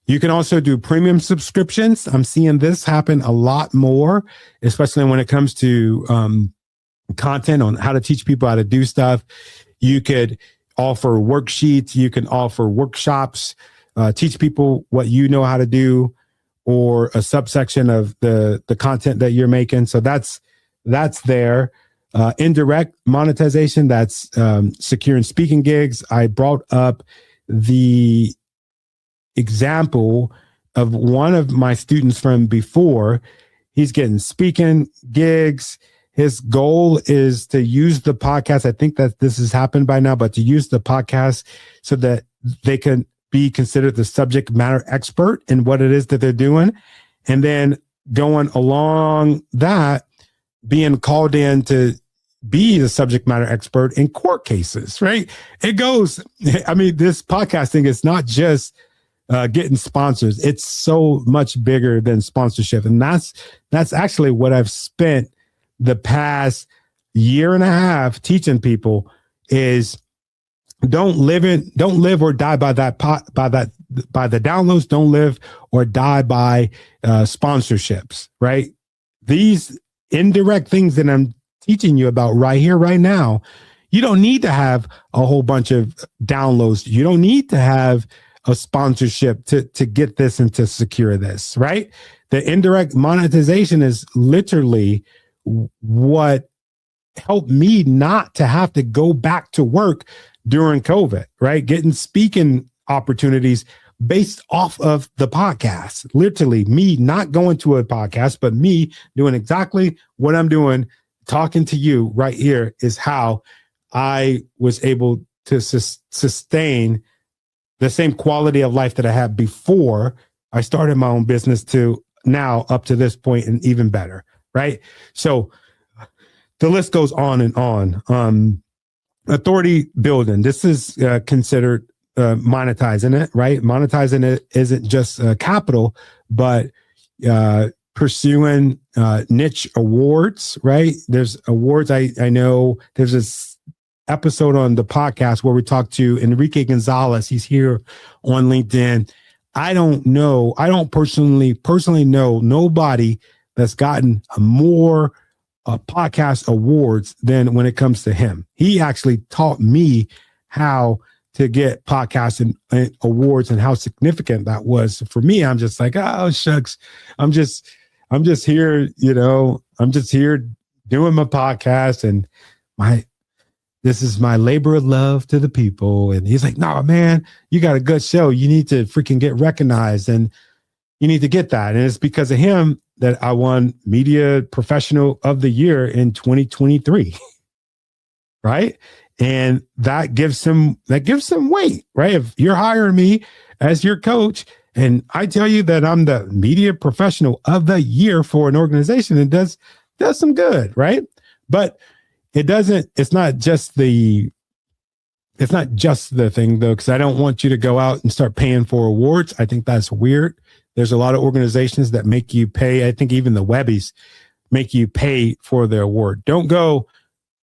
S1: You can also do premium subscriptions. I'm seeing this happen a lot more, especially when it comes to content on how to teach people how to do stuff. You could offer worksheets. You can offer workshops, teach people what you know how to do, or a subsection of the content that you're making. So that's there. Indirect monetization, that's securing speaking gigs. I brought up the example of one of my students from before. He's getting speaking gigs. His goal is to use the podcast. I think that this has happened by now, but to use the podcast so that they can be considered the subject matter expert in what it is that they're doing. And then going along that, being called in to be the subject matter expert in court cases, right? It goes, I mean, this podcasting is not just getting sponsors. It's so much bigger than sponsorship. And that's actually what I've spent the past year and a half teaching people is don't live or die by the downloads. Don't live or die by sponsorships, right? These indirect things that I'm teaching you about right here, right now, you don't need to have a whole bunch of downloads. You don't need to have a sponsorship to get this and to secure this, right? The indirect monetization is literally what helped me not to have to go back to work during COVID, right? Getting speaking opportunities based off of the podcast. Literally me not going to a podcast, but me doing exactly what I'm doing, talking to you right here is how I was able to sustain the same quality of life that I had before I started my own business to now up to this point and even better, right? So the list goes on and on. Authority building. This is considered monetizing it, right? Monetizing it isn't just capital, but pursuing niche awards, right? There's awards. I know there's this episode on the podcast where we talked to Enrique Gonzalez. He's here on LinkedIn. I don't know. I don't personally know nobody that's gotten more podcast awards than when it comes to him. He actually taught me how to get podcast and awards and how significant that was. For me, I'm just like, oh, shucks. I'm just here, I'm just here doing my podcast and this is my labor of love to the people. And he's like, no, man, you got a good show. You need to freaking get recognized and you need to get that. And it's because of him that I won Media Professional of the Year in 2023. Right. And that gives some weight, right? If you're hiring me as your coach and I tell you that I'm the media professional of the year for an organization, it does some good, right? But it's not just the thing though, because I don't want you to go out and start paying for awards. I think that's weird. There's a lot of organizations that make you pay. I think even the Webbies make you pay for the award. Don't go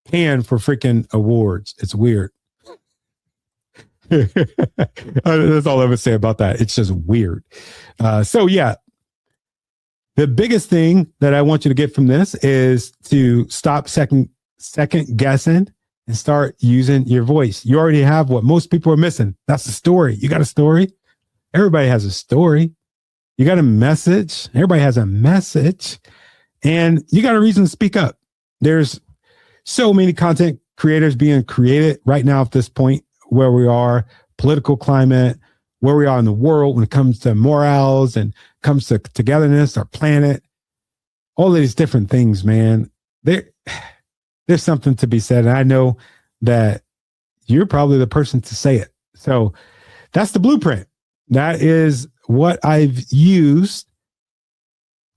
S1: paying for freaking awards. It's weird. That's all I would say about that. It's just weird. So yeah, the biggest thing that I want you to get from this is to stop second guessing and start using your voice. You already have what most people are missing. That's the story. You got a story. Everybody has a story. You got a message. Everybody has a message, and you got a reason to speak up. There's so many content creators being created right now at this point where we are, political climate, where we are in the world when it comes to morals and comes to togetherness, our planet, all of these different things, man. There's something to be said. And I know that you're probably the person to say it. So that's the blueprint. That is what I've used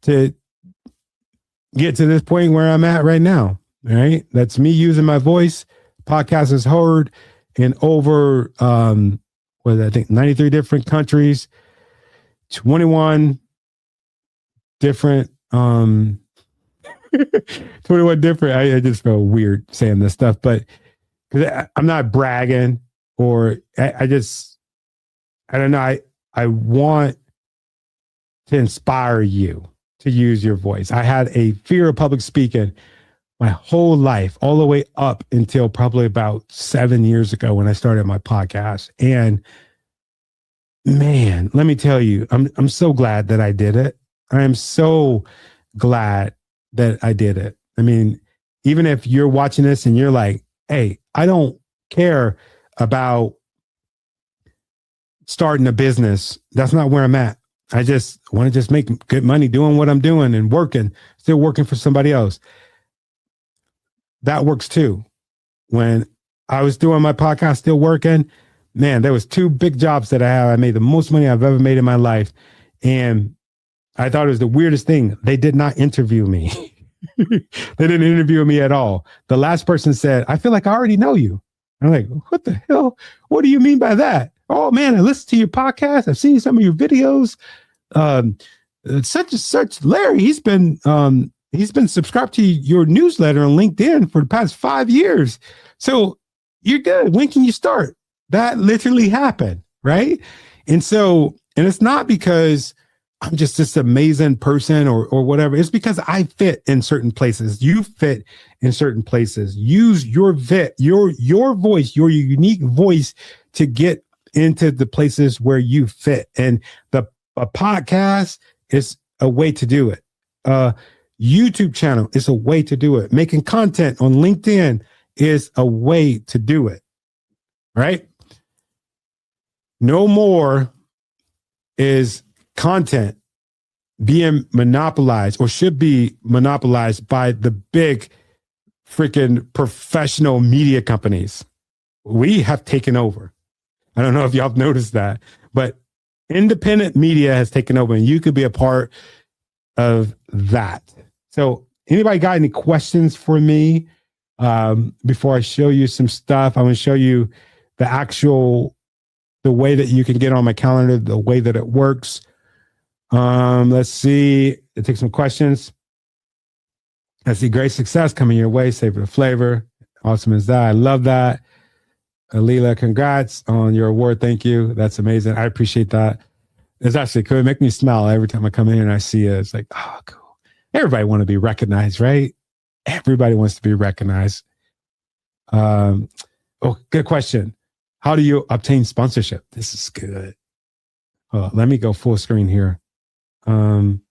S1: to get to this point where I'm at right now. All right. That's me using my voice. Podcast is heard in over, I think 93 different countries, 21 different, 21 different. I just feel weird saying this stuff, but because I'm not bragging or I don't know. I want to inspire you to use your voice. I had a fear of public speaking my whole life, all the way up until probably about 7 years ago when I started my podcast. And man, let me tell you, I'm so glad that I did it. I am so glad that I did it. I mean, even if you're watching this and you're like, hey, I don't care about starting a business. That's not where I'm at. I just want to just make good money doing what I'm doing and still working for somebody else. That works too. When I was doing my podcast, still working, man, there was 2 big jobs that I had. I made the most money I've ever made in my life. And I thought it was the weirdest thing. They did not interview me. They didn't interview me at all. The last person said, I feel like I already know you. I'm like, what the hell? What do you mean by that? Oh man, I listened to your podcast. I've seen some of your videos. Such and such Larry, he's been subscribed to your newsletter on LinkedIn for the past 5 years. So you're good. When can you start? That literally happened. Right. And it's not because I'm just this amazing person or whatever. It's because I fit in certain places. You fit in certain places. Use your voice, your unique voice to get into the places where you fit. And a podcast is a way to do it. YouTube channel is a way to do it. Making content on LinkedIn is a way to do it. Right? No more is content being monopolized or should be monopolized by the big freaking professional media companies. We have taken over. I don't know if y'all have noticed that, but independent media has taken over and you could be a part of that. So anybody got any questions for me before I show you some stuff? I'm going to show you the way that you can get on my calendar, the way that it works. Let's see. Let's take some questions. I see great success coming your way. Savor the flavor. Awesome as that. I love that. Alila, congrats on your award. Thank you. That's amazing. I appreciate that. It's actually cool. It makes me smile every time I come in and I see it. It's like, oh, cool. Everybody want to be recognized, right? Everybody wants to be recognized. Good question. How do you obtain sponsorship? This is good. Let me go full screen here. I'm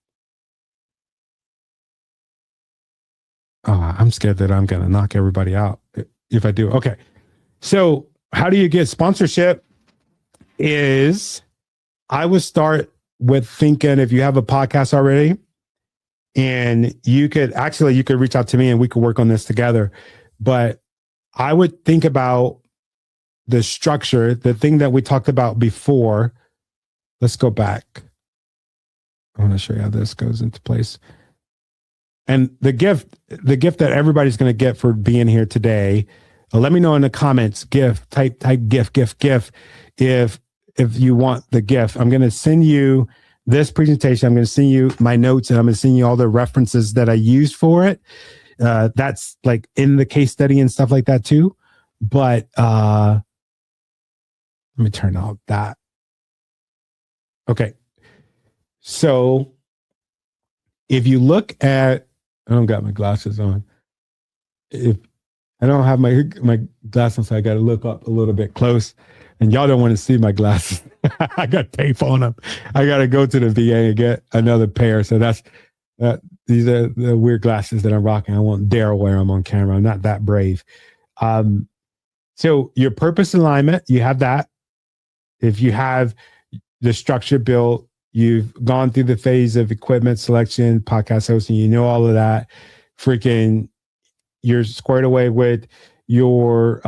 S1: scared that I'm going to knock everybody out if I do. Okay. So how do you get sponsorship is I would start with thinking if you have a podcast already and you could reach out to me and we could work on this together. But I would think about the structure, the thing that we talked about before. Let's go back. I want to show you how this goes into place. And the gift that everybody's going to get for being here today, let me know in the comments, type gift, if you want the gift. I'm going to send you this presentation. I'm going to send you my notes, and I'm going to send you all the references that I used for it. That's like in the case study and stuff like that too. But let me turn off that. Okay. So if you look at, I don't got my glasses on. If I don't have my glasses, so I got to look up a little bit close. And y'all don't want to see my glasses. I got tape on them. I got to go to the VA and get another pair. So these are the weird glasses that I'm rocking. I won't dare wear them on camera. I'm not that brave. So your purpose alignment, you have that. If you have the structure built, you've gone through the phase of equipment selection, podcast hosting, you know all of that. Freaking, you're squared away with your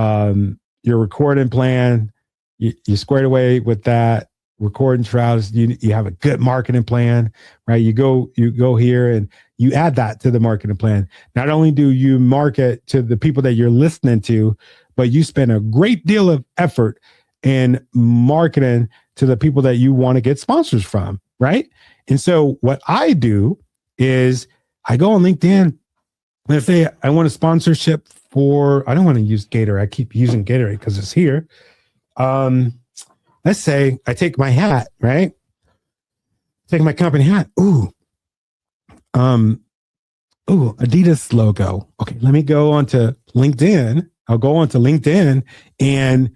S1: recording plan. You're squared away with that. Recording trials. You have a good marketing plan, right? You go here and you add that to the marketing plan. Not only do you market to the people that you're listening to, but you spend a great deal of effort in marketing to the people that you want to get sponsors from, right? And so what I do is I go on LinkedIn. Let's say I want a sponsorship for, I don't want to use Gatorade. I keep using Gatorade because it's here. Let's say I take my hat, right? Take my company hat. Ooh, Adidas logo. Okay, let me go onto LinkedIn. I'll go onto LinkedIn and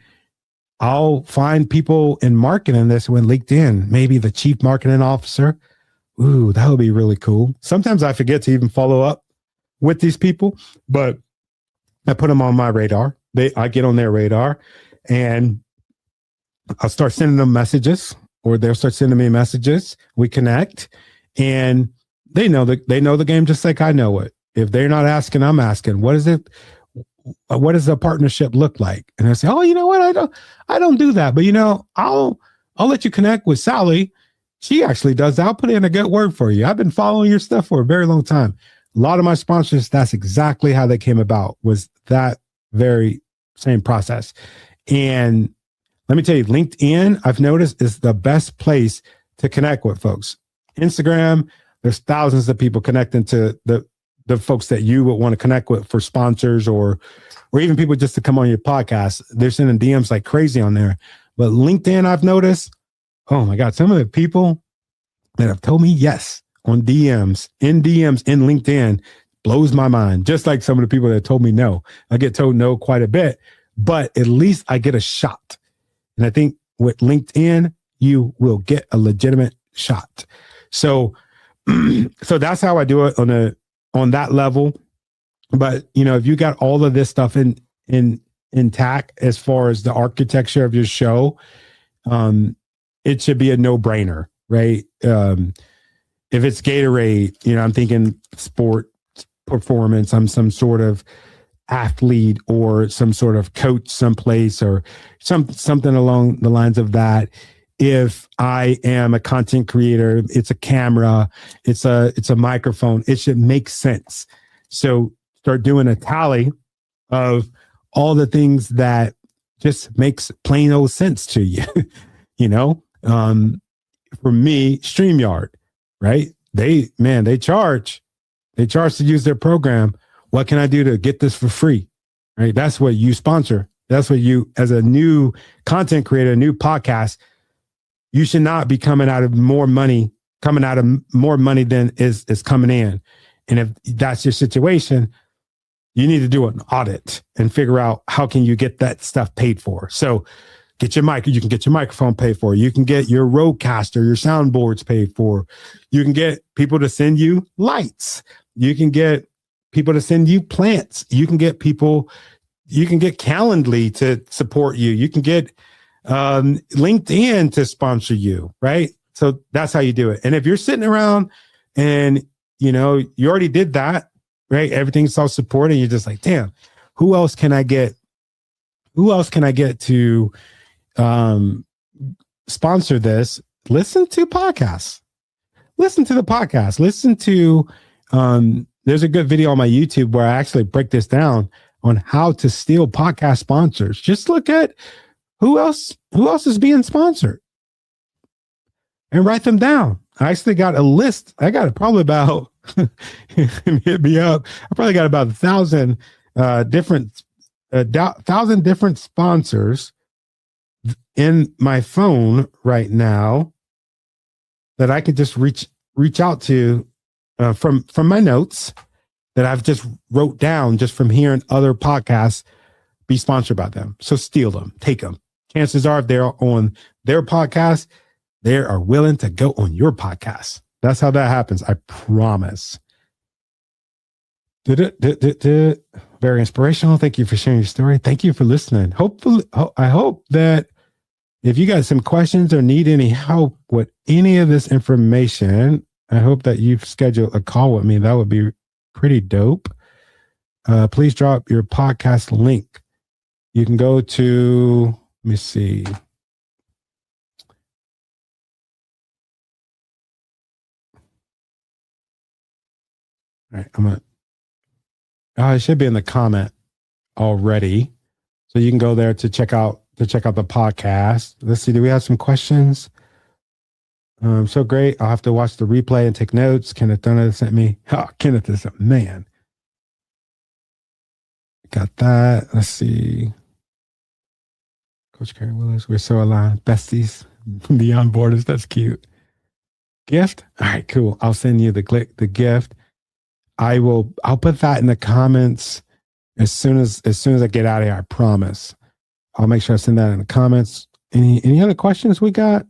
S1: I'll find people in marketing this with LinkedIn, maybe the chief marketing officer. Ooh, that would be really cool. Sometimes I forget to even follow up with these people, but I put them on my radar. I get on their radar and I'll start sending them messages, or they'll start sending me messages. We connect, and they know the game just like I know it. If they're not asking, I'm asking. What is it? What does a partnership look like? And I say, oh, you know what? I don't do that, but I'll let you connect with Sally. She actually does that. I'll put in a good word for you. I've been following your stuff for a very long time. A lot of my sponsors, that's exactly how they came about, was that very same process. And let me tell you, LinkedIn, I've noticed, is the best place to connect with folks. Instagram, there's thousands of people connecting to the folks that you would want to connect with for sponsors, or even people just to come on your podcast. They're sending DMs like crazy on there. But LinkedIn, I've noticed, oh my God, some of the people that have told me yes on DMs, in LinkedIn, blows my mind. Just like some of the people that told me no. I get told no quite a bit, but at least I get a shot. And I think with LinkedIn, you will get a legitimate shot. So that's how I do it on that level. But if you got all of this stuff intact as far as the architecture of your show, it should be a no-brainer, right? If it's Gatorade, I'm thinking sport performance. I'm some sort of athlete or some sort of coach someplace, or something along the lines of that. If I am a content creator, it's a camera, it's a microphone. It should make sense. So start doing a tally of all the things that just makes plain old sense to you. For me, StreamYard, right? They charge to use their program. What can I do to get this for free? Right? That's what you sponsor. That's what you, as a new content creator, a new podcast, you should not be coming out of more money than is coming in. And if that's your situation, you need to do an audit and figure out how can you get that stuff paid for. So get your mic. You can get your microphone paid for. You can get your Rodecaster, your soundboards paid for. You can get people to send you lights. You can get people to send you plants. You can get Calendly to support you. You can get LinkedIn to sponsor you, right? So that's how you do it. And if you're sitting around and, you already did that, right? Everything's all supported. You're just like, damn, who else can I get who else can I get to sponsor this? Listen to podcasts. Listen to the podcast. Listen to, there's a good video on my YouTube where I actually break this down on how to steal podcast sponsors. Just look at who else is being sponsored and write them down. I actually got a list. I got probably about, hit me up. I probably got about 1,000 different sponsors in my phone right now that I could just reach out to from my notes that I've just wrote down just from hearing other podcasts be sponsored by them. So steal them, take them. Chances are if they're on their podcast, they are willing to go on your podcast. That's how that happens. I promise. Very inspirational. Thank you for sharing your story. Thank you for listening. Hopefully, I hope that if you got some questions or need any help with any of this information, I hope that you've scheduled a call with me. That would be pretty dope. Please drop your podcast link. You can go to, let me see. All right, it should be in the comment already. So you can go there to check out the podcast. Let's see, do we have some questions? So great. I'll have to watch the replay and take notes. Kenneth Dunn sent me. Oh, Kenneth is a man. Got that. Let's see. Coach Kerry Willis, we're so aligned. Besties beyond borders. That's cute. Gift? All right, cool. I'll send you the gift. I'll put that in the comments as soon as I get out of here. I promise. I'll make sure I send that in the comments. Any other questions we got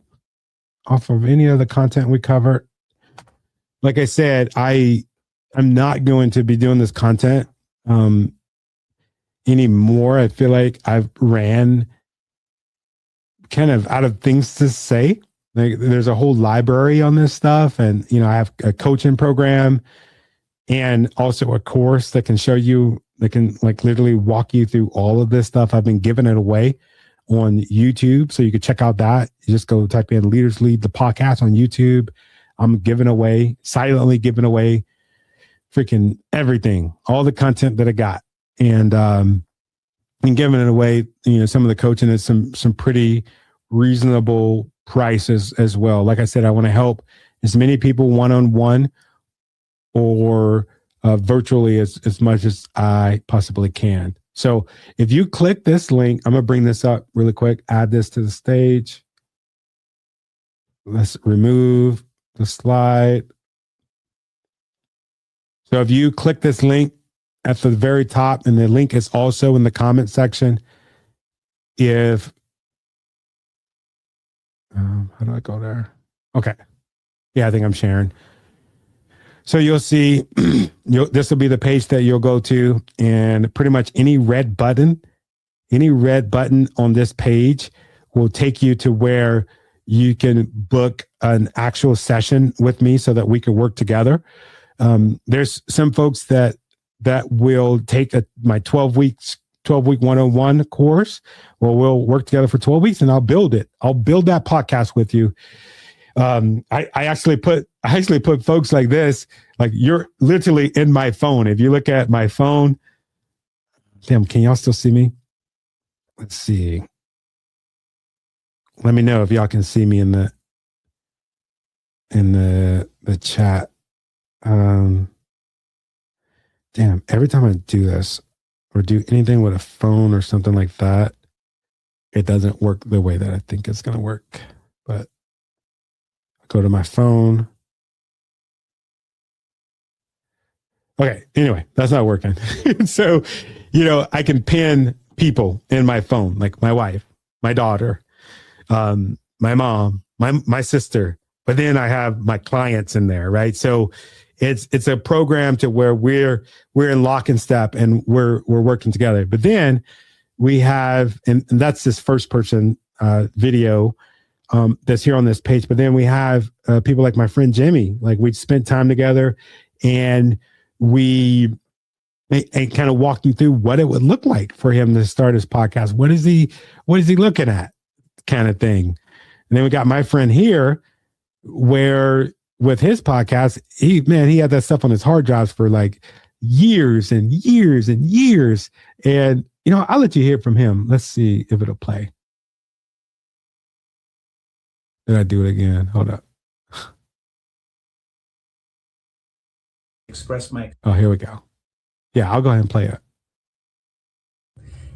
S1: off of any other content we covered? Like I said, I'm not going to be doing this content anymore. I feel like I've ran kind of out of things to say. Like there's a whole library on this stuff, and I have a coaching program and also a course that can show you, that can like literally walk you through all of this stuff. I've been giving it away on YouTube, so you can check out that. You just go type in Leaders Lead the podcast on YouTube. I'm silently giving away freaking everything, all the content that I got, and giving it away. Some of the coaching at some pretty reasonable prices as well. Like I said, I want to help as many people one-on-one or virtually as much as I possibly can. So if you click this link, I'm going to bring this up really quick, add this to the stage. Let's remove the slide. So if you click this link at the very top, and the link is also in the comment section, how do I go there? Okay. Yeah, I think I'm sharing. So you'll see, this will be the page that you'll go to, and pretty much any red button on this page will take you to where you can book an actual session with me so that we can work together. There's some folks that will take my 12-week 101 course. Well, we'll work together for 12 weeks and I'll build it. I'll build that podcast with you. I actually put folks like this, like you're literally in my phone. If you look at my phone, damn, can y'all still see me? Let's see. Let me know if y'all can see me in the chat. Damn, every time I do this or do anything with a phone or something like that, it doesn't work the way that I think it's going to work. But go to my phone. Okay. Anyway, that's not working. So, I can pin people in my phone, like my wife, my daughter, my mom, my sister, but then I have my clients in there. Right. So it's a program to where we're in lock and step and we're working together. But then we have, and that's this first person video that's here on this page. But then we have people like my friend Jimmy. Like we spent time together, and we and kind of walk you through what it would look like for him to start his podcast. What is he looking at, kind of thing. And then we got my friend here, where with his podcast, he had that stuff on his hard drives for like years and years and years. And, I'll let you hear from him. Let's see if it'll play. Did I do it again? Hold up. Oh, here we go. Yeah, I'll go ahead and play it.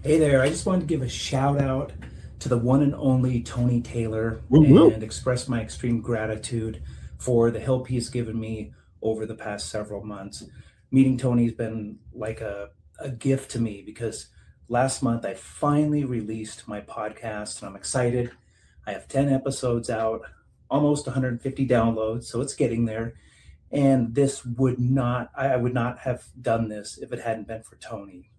S3: Hey there, I just wanted to give a shout out to the one and only Tony Taylor and express my extreme gratitude for the help he's given me over the past several months. Meeting Tony's been like a gift to me, because last month I finally released my podcast and I'm excited. I have 10 episodes out, almost 150 downloads, so it's getting there. And I would not have done this if it hadn't been for Tony.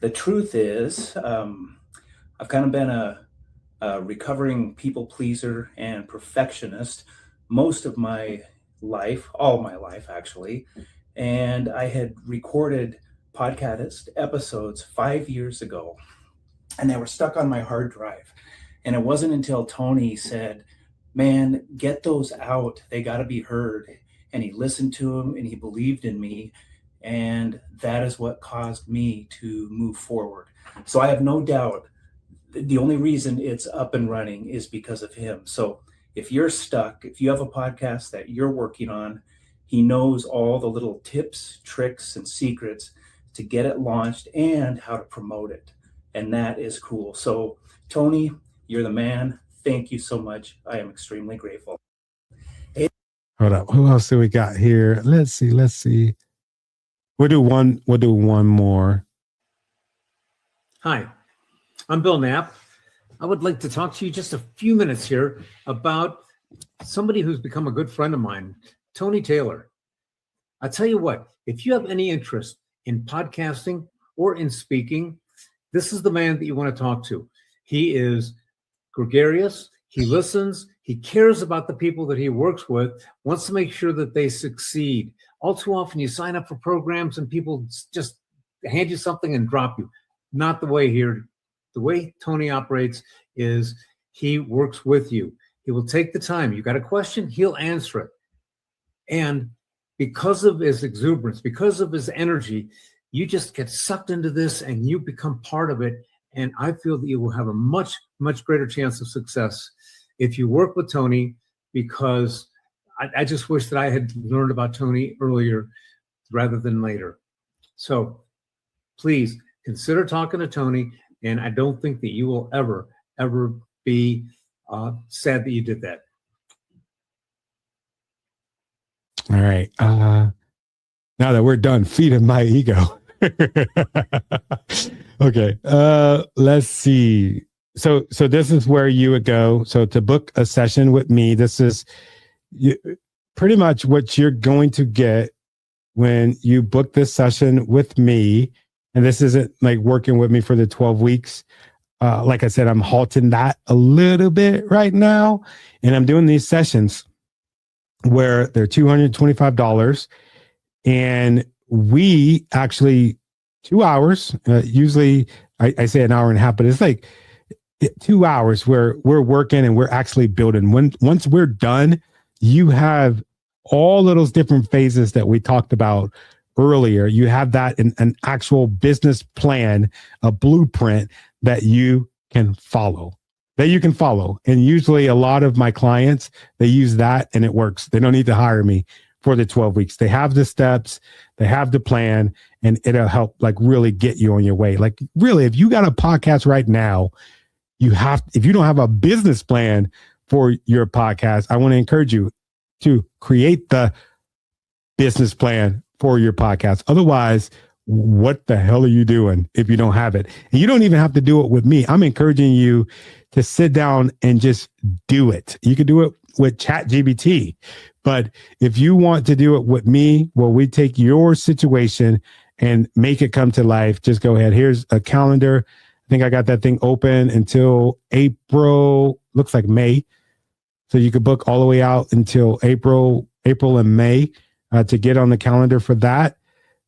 S3: The truth is, I've kind of been a recovering people pleaser and perfectionist most of my life, all my life actually. And I had recorded podcast episodes 5 years ago, and they were stuck on my hard drive. And it wasn't until Tony said, man, get those out. They got to be heard. And he listened to him and he believed in me. And that is what caused me to move forward. So I have no doubt the only reason it's up and running is because of him. So if you're stuck, if you have a podcast that you're working on, he knows all the little tips, tricks, and secrets to get it launched and how to promote it. And that is cool. So Tony, you're the man. Thank you so much. I am extremely grateful.
S1: Hold up. Who else do we got here? Let's see. We'll do one more.
S4: Hi, I'm Bill Knapp. I would like to talk to you just a few minutes here about somebody who's become a good friend of mine, Tony Taylor. I tell you what, if you have any interest in podcasting or in speaking, this is the man that you want to talk to. He is gregarious. He listens. He cares about the people that he works with, wants to make sure that they succeed. All too often you sign up for programs and people just hand you something and drop you. Not the way here. The way Tony operates is he works with you. He will take the time. You got a question, he'll answer it. And because of his exuberance, because of his energy, you just get sucked into this and you become part of it. And I feel that you will have a much, much greater chance of success if you work with Tony, because I just wish that I had learned about Tony earlier rather than later. So please consider talking to Tony. And I don't think that you will ever be sad that you did that.
S1: All right. Now that we're done feeding my ego. Okay. Let's see. So this is where you would go. So to book a session with me, this is pretty much what you're going to get when you book this session with me. And this isn't like working with me for the 12 weeks. Like I said, I'm halting that a little bit right now. And I'm doing these sessions where they're $225. And we actually 2 hours, usually I say an hour and a half, but it's like 2 hours where we're working and we're actually building. Once we're done, you have all of those different phases that we talked about earlier. You have that in an actual business plan, a blueprint that you can follow. And usually a lot of my clients, they use that and it works. They don't need to hire me for the 12 weeks. They have the steps, they have the plan, and it'll help like really get you on your way. Like really, if you got a podcast right now, if you don't have a business plan for your podcast, I want to encourage you to create the business plan for your podcast. Otherwise, what the hell are you doing if you don't have it? And you don't even have to do it with me. I'm encouraging you to sit down and just do it. You can do it with ChatGPT, but if you want to do it with me, well, we take your situation and make it come to life. Just go ahead. Here's a calendar. I think I got that thing open until April, looks like May. So you could book all the way out until April and May to get on the calendar for that.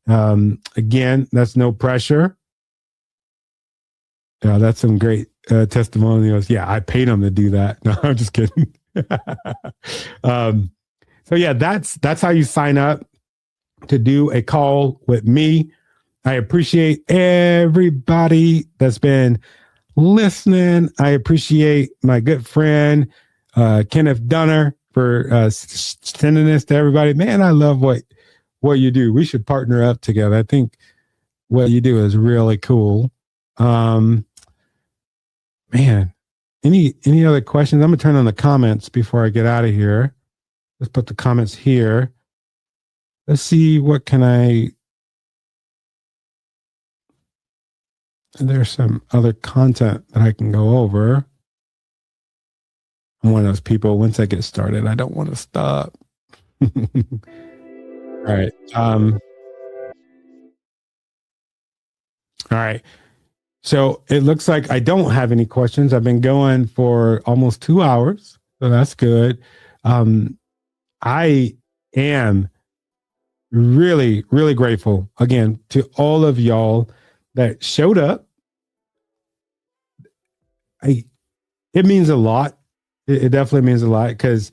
S1: Again, that's no pressure. Yeah, that's some great testimonials. Yeah, I paid them to do that. No, I'm just kidding. So yeah, that's how you sign up to do a call with me. I appreciate everybody that's been listening. I appreciate my good friend Kenneth Dunner for sending this to everybody. Man, I love what you do. We should partner up together. I think what you do is really cool. Man, any other questions? I'm gonna turn on the comments before I get out of here. Let's put the comments here. Let's see, what can there's some other content that I can go over. I'm one of those people, once I get started, I don't want to stop. All right. All right. So it looks like I don't have any questions. I've been going for almost 2 hours, so that's good. I am really, really grateful again to all of y'all that showed up. It means a lot. It definitely means a lot because,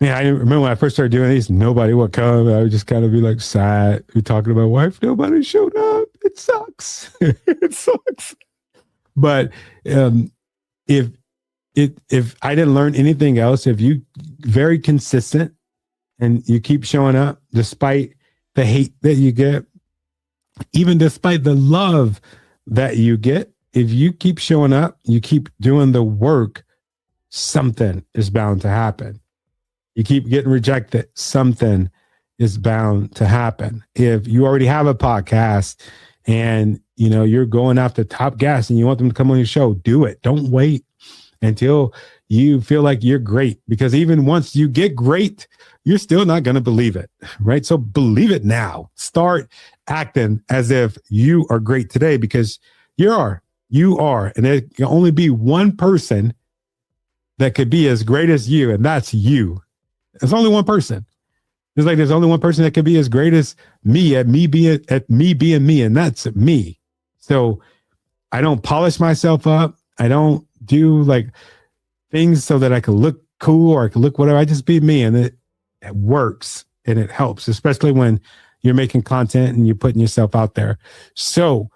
S1: man, I remember when I first started doing these, nobody would come. I would just kind of be like sad. We're talking about why nobody showed up. It sucks. It sucks. But if I didn't learn anything else, if you very consistent and you keep showing up despite the hate that you get, even despite the love that you get, if you keep showing up, you keep doing the work, something is bound to happen. You keep getting rejected, something is bound to happen. If you already have a podcast and you're going after top gas and you want them to come on your show, do it. Don't wait until you feel like you're great, because even once you get great, you're still not going to believe it, right? So believe it now. Start acting as if you are great today, because you are. And there can only be one person that could be as great as you, and that's you. There's only one person. It's like there's only one person that could be as great as me at me being me, and that's me. So I don't polish myself up. I don't do like things so that I can look cool or I can look whatever. I just be me, and it works and it helps, especially when you're making content and you're putting yourself out there. So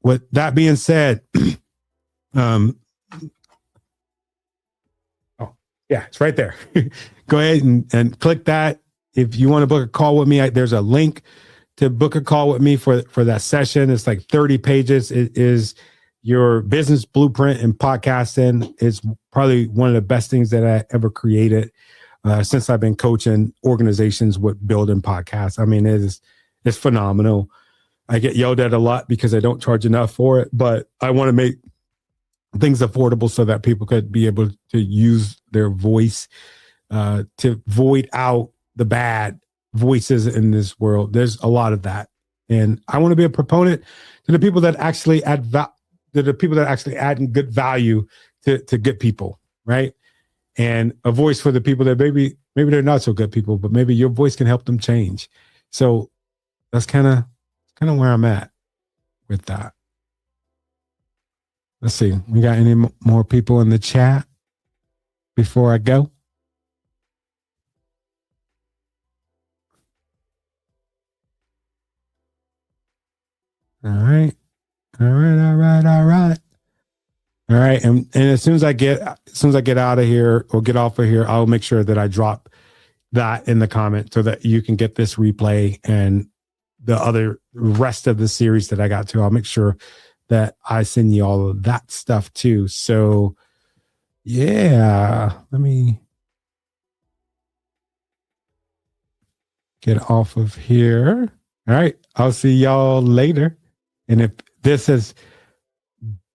S1: with that being said, oh yeah, it's right there. Go ahead and click that. If you want to book a call with me, there's a link to book a call with me for that session. It's like 30 pages. It is your business blueprint in podcasting. It's probably one of the best things that I ever created since I've been coaching organizations with building podcasts. I mean, it's phenomenal. I get yelled at a lot because I don't charge enough for it, but I want to make things affordable so that people could be able to use their voice to void out the bad voices in this world. There's a lot of that. And I want to be a proponent to the people that actually add good value to good people, right? And a voice for the people that maybe they're not so good people, but maybe your voice can help them change. So that's kind of where I'm at with that. Let's see. We got any more people in the chat before I go? All right. All right. And as soon as I get out of here or get off of here, I'll make sure that I drop that in the comment so that you can get this replay and the other rest of the series that I got to. I'll make sure that I send you all of that stuff too. So yeah, let me get off of here. All right. I'll see y'all later. And if this has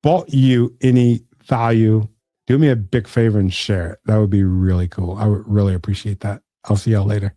S1: bought you any value, do me a big favor and share it. That would be really cool. I would really appreciate that. I'll see y'all later.